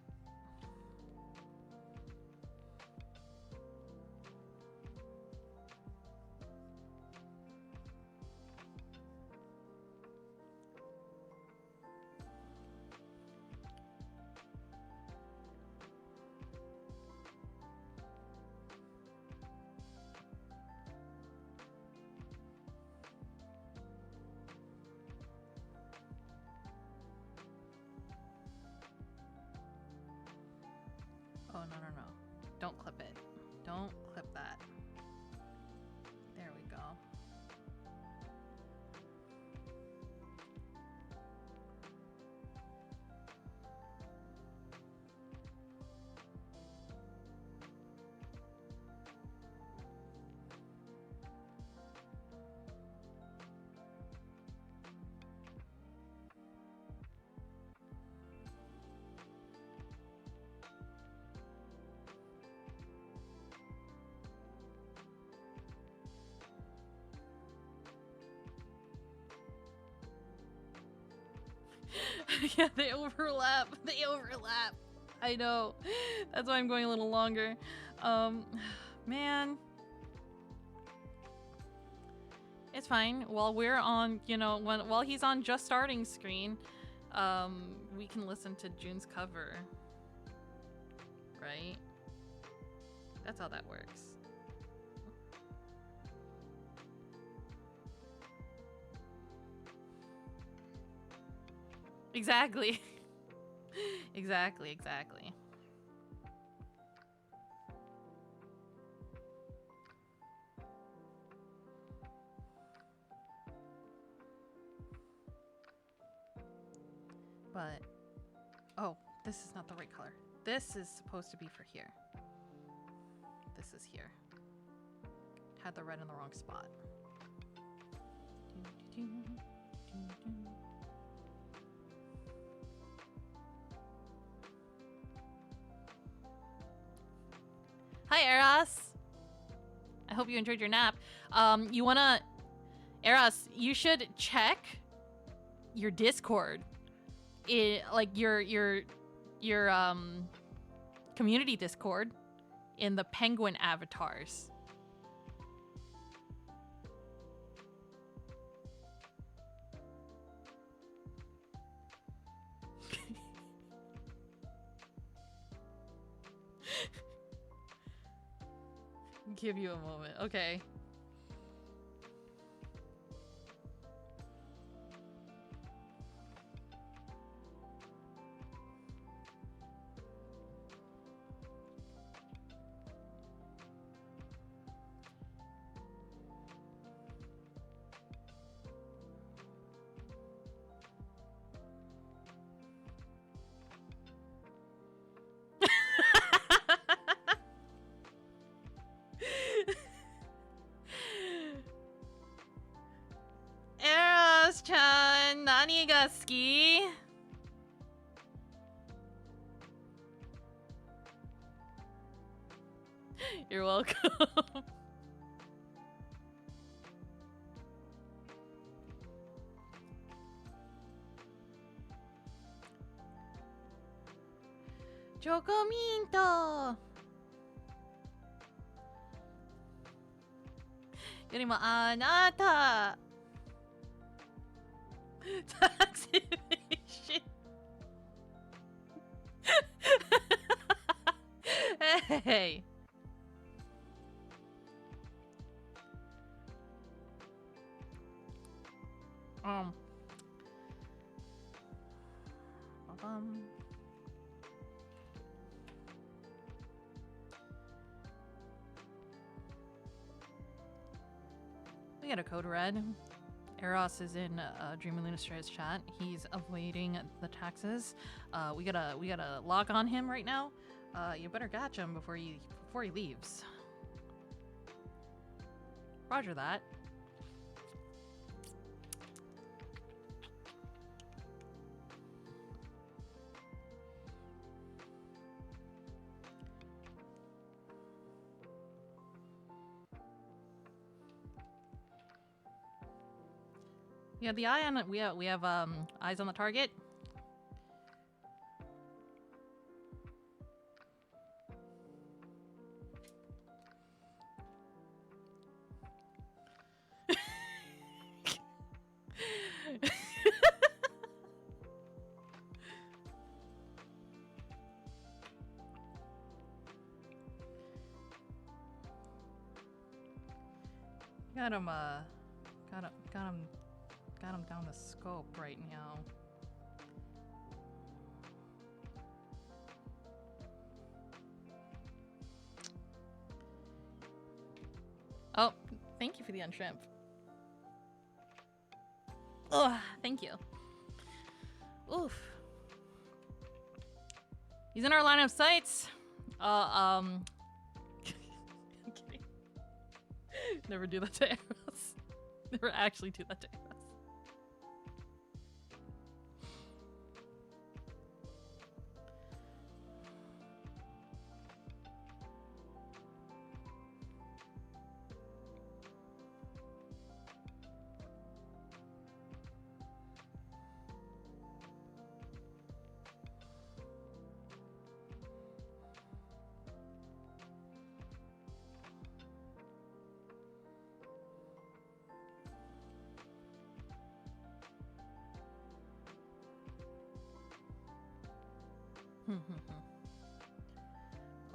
oh, no, no, no. Don't clip it. Don't clip that. There we go. Yeah, they overlap. They overlap. I know. That's why I'm going a little longer. Man. It's fine. While we're on, you know, while he's on just starting screen, we can listen to June's cover. Right? That's how that works. Exactly. Exactly, exactly. But, oh, this is not the right color. This is supposed to be for here. This is here. Had the red in the wrong spot. Hi, Eros. I hope you enjoyed your nap. You wanna, Eros, you should check your Discord. Like your community Discord in the penguin avatars. Give you a moment. Okay. Eros-chan, nani ga suki? You're welcome. Chocominto! よりもあなた Tax evasion. Hey. Um. We got a code red. Eros is in Dreamy Luna Stray's chat. He's awaiting the taxes. We gotta log on him right now. You better catch him before he leaves. Roger that. We have the eye on it. We have eyes on the target. Got him down the scope right now. Oh, thank you for the unshrimp. Oh, thank you. Oof. He's in our line of sights. I'm kidding. Never do that to Eros. Never actually do that to Eros.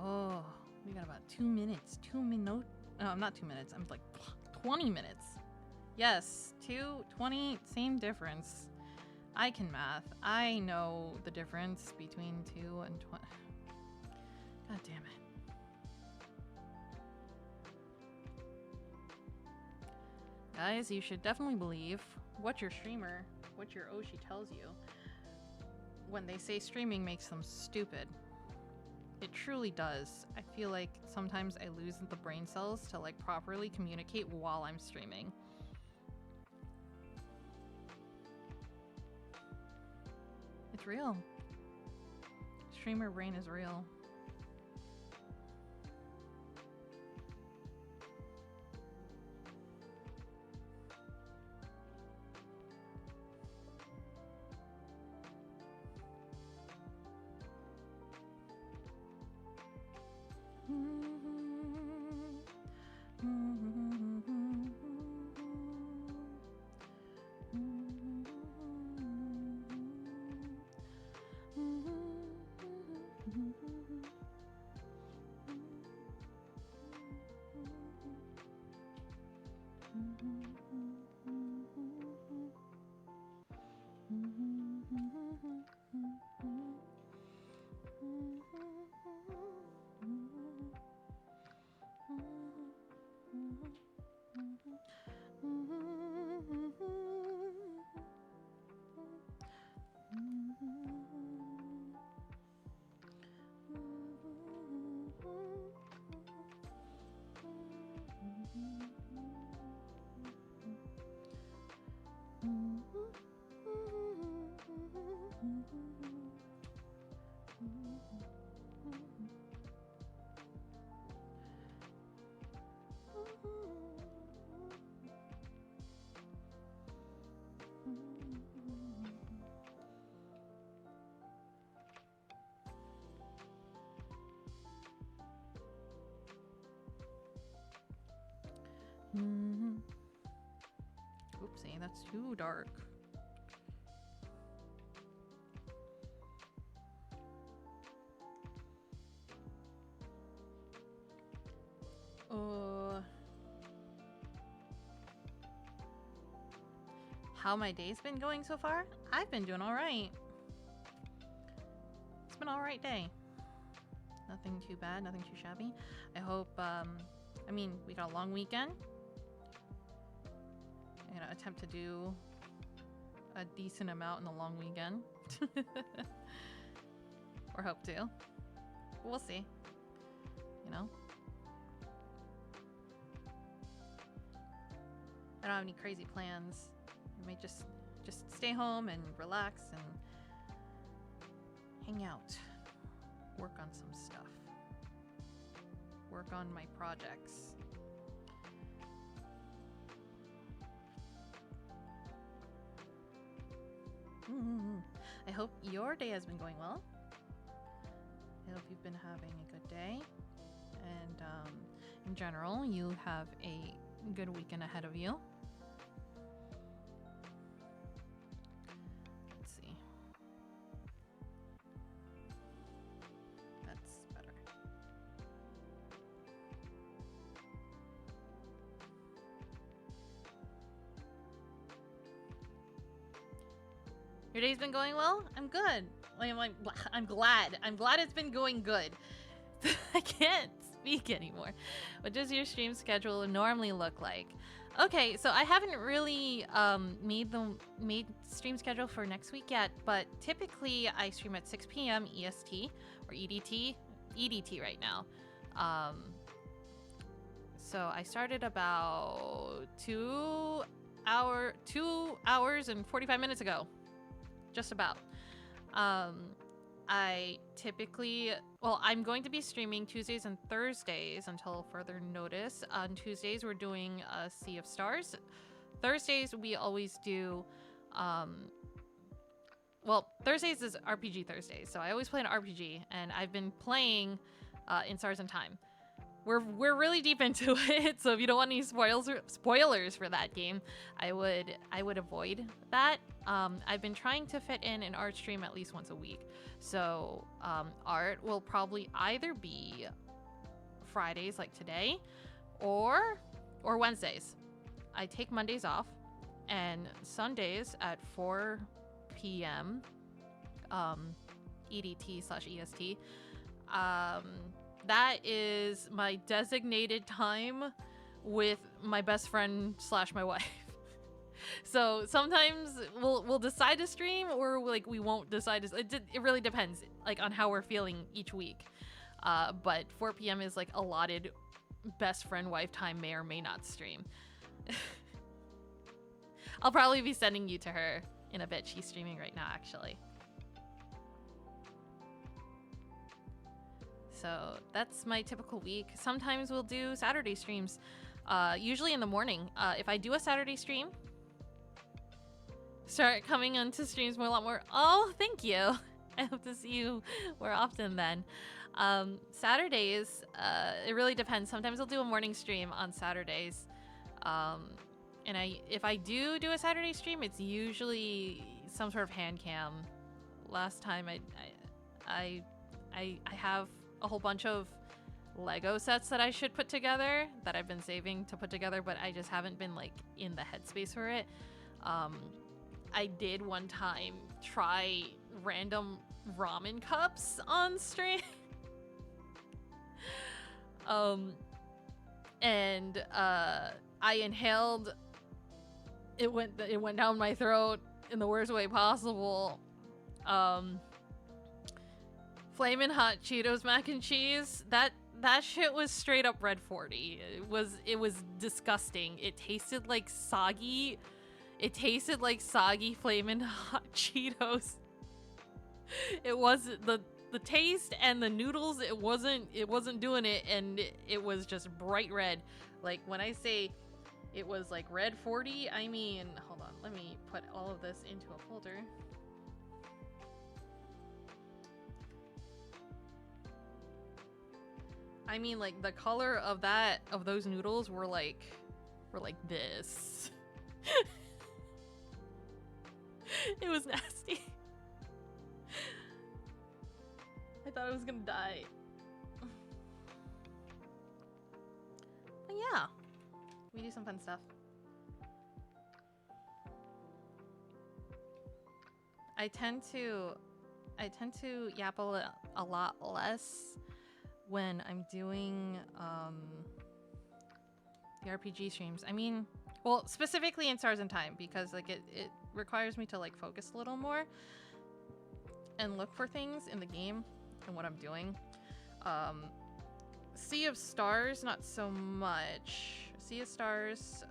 Oh, we got about 2 minutes. 2 minutes. No, not 2 minutes. I'm like 20 minutes. Yes, 20, same difference. I can math. I know the difference between 2 and 20. God damn it. Guys, you should definitely believe what your Oshi tells you when they say streaming makes them stupid. It truly does. I feel like sometimes I lose the brain cells to like properly communicate while I'm streaming. It's real. Streamer brain is real. Oopsie, that's too dark. How my day's been going so far? I've been doing all right. It's been an all right day. Nothing too bad, nothing too shabby. I hope, I mean, we got a long weekend. I'm gonna attempt to do a decent amount in the long weekend. Or hope to. We'll see. You know? I don't have any crazy plans. I may just stay home and relax and hang out. Work on some stuff. Work on my projects. I hope your day has been going well. I hope you've been having a good day. And in general, you have a good weekend ahead of you. Let's see. That's better. Your day's been going well? I'm good. I'm glad. I'm glad it's been going good. I can't speak anymore. What does your stream schedule normally look like? Okay, so I haven't really made stream schedule for next week yet, but typically I stream at 6 p.m. EST or EDT right now. So I started about 2 hours and 45 minutes ago. Just about. I typically, well, I'm going to be streaming Tuesdays and Thursdays until further notice. On Tuesdays, we're doing a Sea of Stars. Thursdays, we always do, well, Thursdays is RPG Thursdays, so I always play an RPG, and I've been playing in Stars and Time. We're really deep into it, so if you don't want any spoilers for that game, I would avoid that. I've been trying to fit in an art stream at least once a week. So art will probably either be Fridays like today or Wednesdays. I take Mondays off, and Sundays at 4 p.m. EDT/EST. That is my designated time with my best friend / my wife. So sometimes we'll decide to stream, or like we won't decide to. It really depends, like on how we're feeling each week. But 4 p.m. is like allotted best friend wife time. May or may not stream. I'll probably be sending you to her in a bit. She's streaming right now, actually. So that's my typical week. Sometimes we'll do Saturday streams, usually in the morning. If I do a Saturday stream, start coming onto streams a lot more. Oh, thank you. I hope to see you more often then. Saturdays, it really depends. Sometimes I'll do a morning stream on Saturdays. And if I do a Saturday stream, it's usually some sort of hand cam. Last time I have a whole bunch of Lego sets that I should put together that I've been saving to put together, but I just haven't been like in the headspace for it. I did one time try random ramen cups on stream. And I inhaled. It went down my throat in the worst way possible. Flamin' hot Cheetos mac and cheese. That shit was straight up red 40. It was disgusting. It tasted like soggy. It tasted like soggy Flamin' hot Cheetos. It was the taste and the noodles. It wasn't doing it, and it was just bright red. Like when I say it was like red 40, I mean, hold on. Let me put all of this into a folder. I mean, like, the color of those noodles were like Or like this. It was nasty. I thought I was gonna die. But yeah, we do some fun stuff. I tend to yap a lot less when I'm doing the RPG streams. I mean, well, specifically in Stars in Time, because like it requires me to like focus a little more and look for things in the game and what I'm doing. Sea of Stars, not so much. Sea of Stars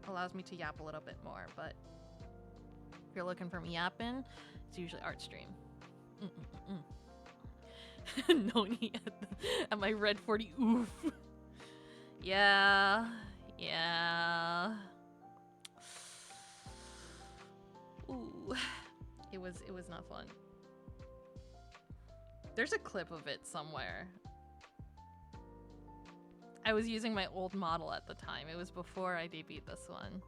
allows me to yap a little bit more, but if you're looking for me yapping, it's usually art stream. Noni at my red 40. Oof. Yeah. Ooh. It was not fun. There's a clip of it somewhere. I was using my old model at the time. It was before I debuted this one.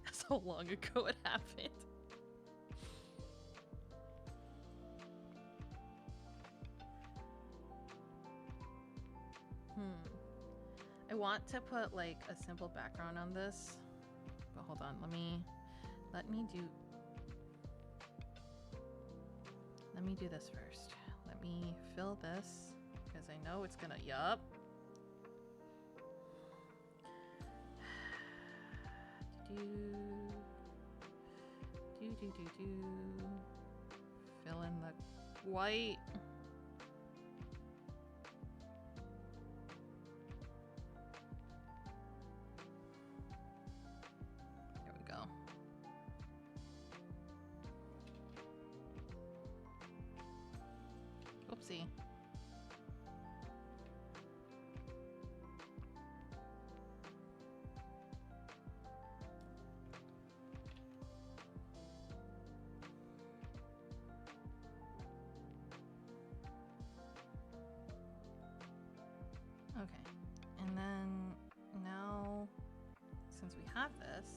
That's how long ago it happened. I want to put like a simple background on this, but hold on, let me do this first. Let me fill this because I know it's gonna yup. Fill in the white. There we go. Oopsie. Okay, and then now, since we have this,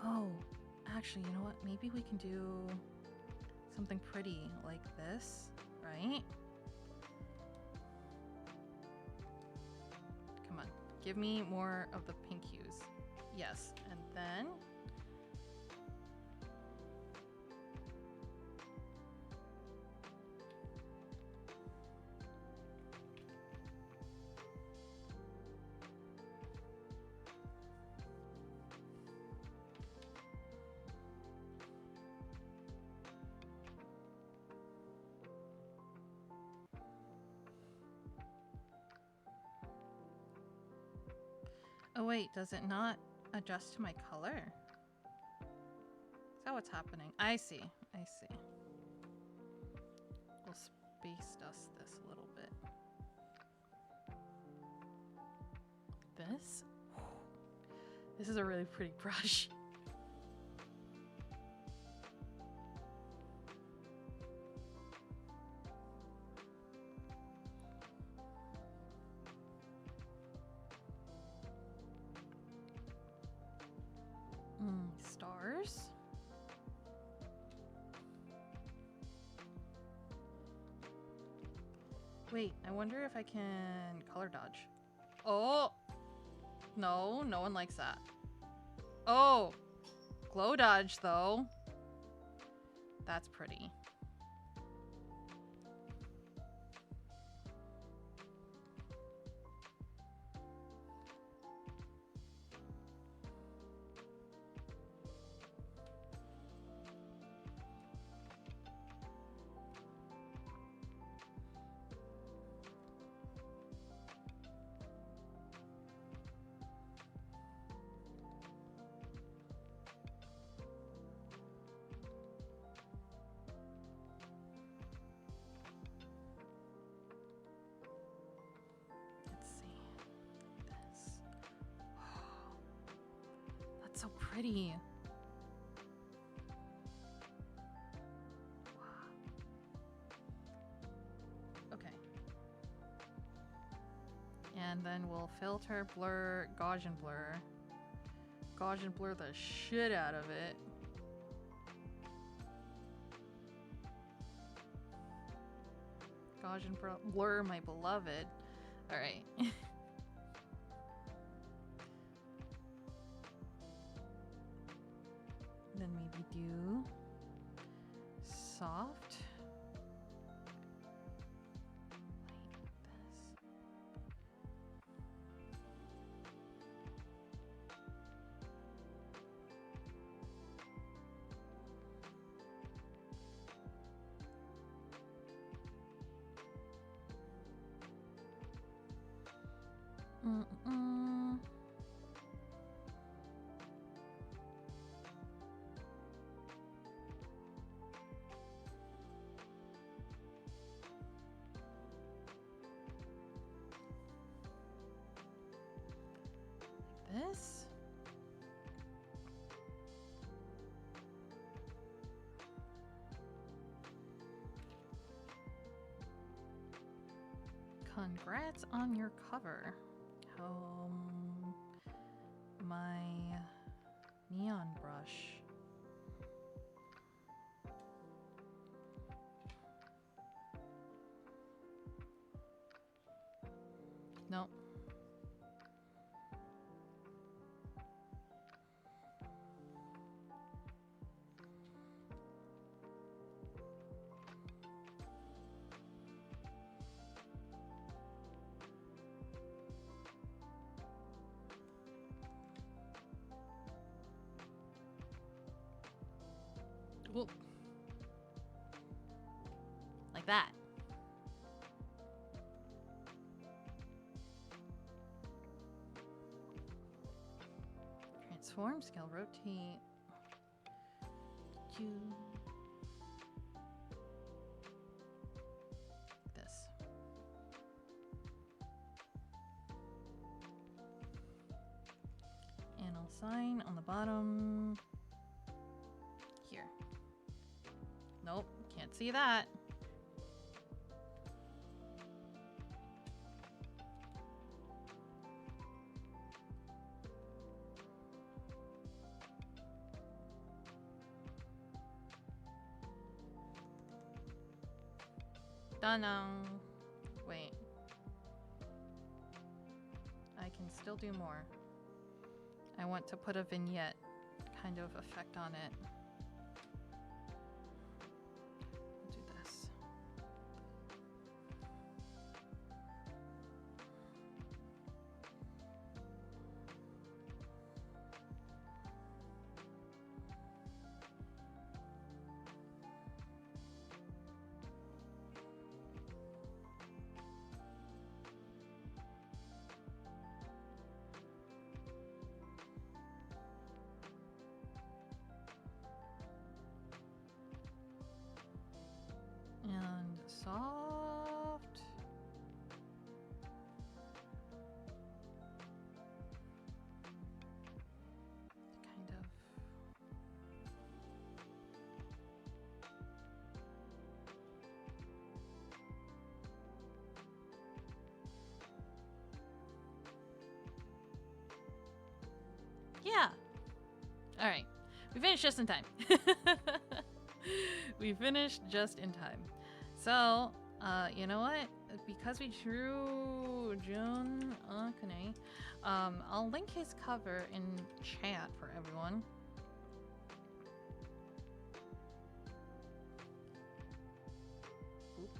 oh, actually, you know what? Maybe we can do something pretty like this, right? Come on, give me more of the pink hues. Yes, and then oh wait, does it not adjust to my color? Is that what's happening? I see. We'll space dust this a little bit. This is a really pretty brush. Stars? Wait, I wonder if I can color dodge. Oh! No, no one likes that. Oh! Glow dodge, though. That's pretty. So pretty. and then we'll filter, blur, Gaussian blur. Gaussian blur the shit out of it. Gaussian blur my beloved. Alright. Then maybe do soft. This. Congrats on your cover. My neon brush. Nope. Whoop. Like that. Transform, scale, rotate. This. And I'll sign on the bottom. Here. Nope, can't see that. Done. Wait. I can still do more. I want to put a vignette kind of effect on it. Do this. And soft. Kind of. Yeah. All right. We finished just in time. We finished just in time. So, you know what? Because we drew Jun Akane, I'll link his cover in chat for everyone. Oop.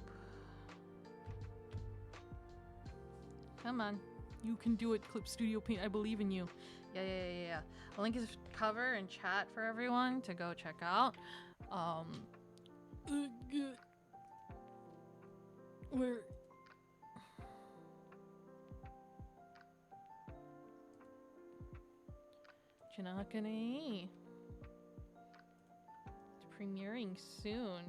Come on. You can do it, Clip Studio Paint. I believe in you. Yeah. I'll link his cover in chat for everyone to go check out. Where? Jun Akane. It's premiering soon.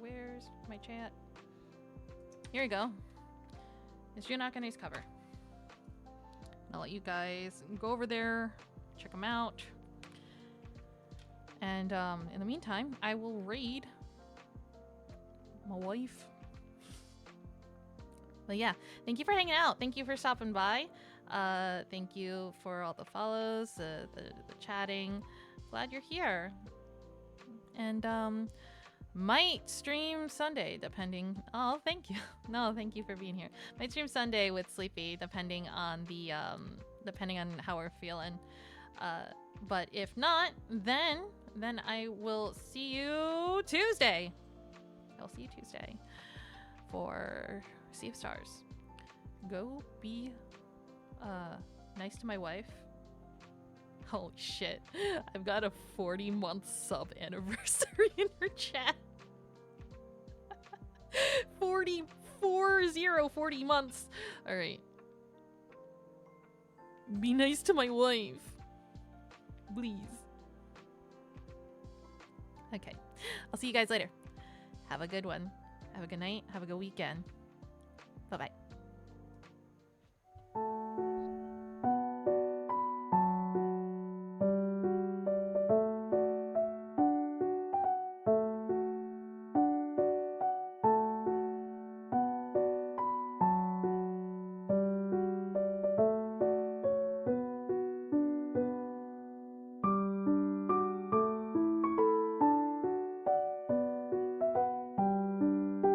Where's my chat? Here we go. It's Jun Akane's cover. I'll let you guys go over there, check them out. And in the meantime, I will raid my wife. But yeah, thank you for hanging out. Thank you for stopping by. Thank you for all the follows, the chatting. Glad you're here. And might stream Sunday, depending. Oh, thank you. No, thank you for being here. Might stream Sunday with Sleepy, depending on the depending on how we're feeling. But if not, then I will see you Tuesday. I'll see you Tuesday for Sea of Stars. Go be nice to my wife. Holy shit. I've got a 40-month sub anniversary in her chat. 40 months. All right. Be nice to my wife. Please. Okay. I'll see you guys later. Have a good one. Have a good night. Have a good weekend. Bye-bye.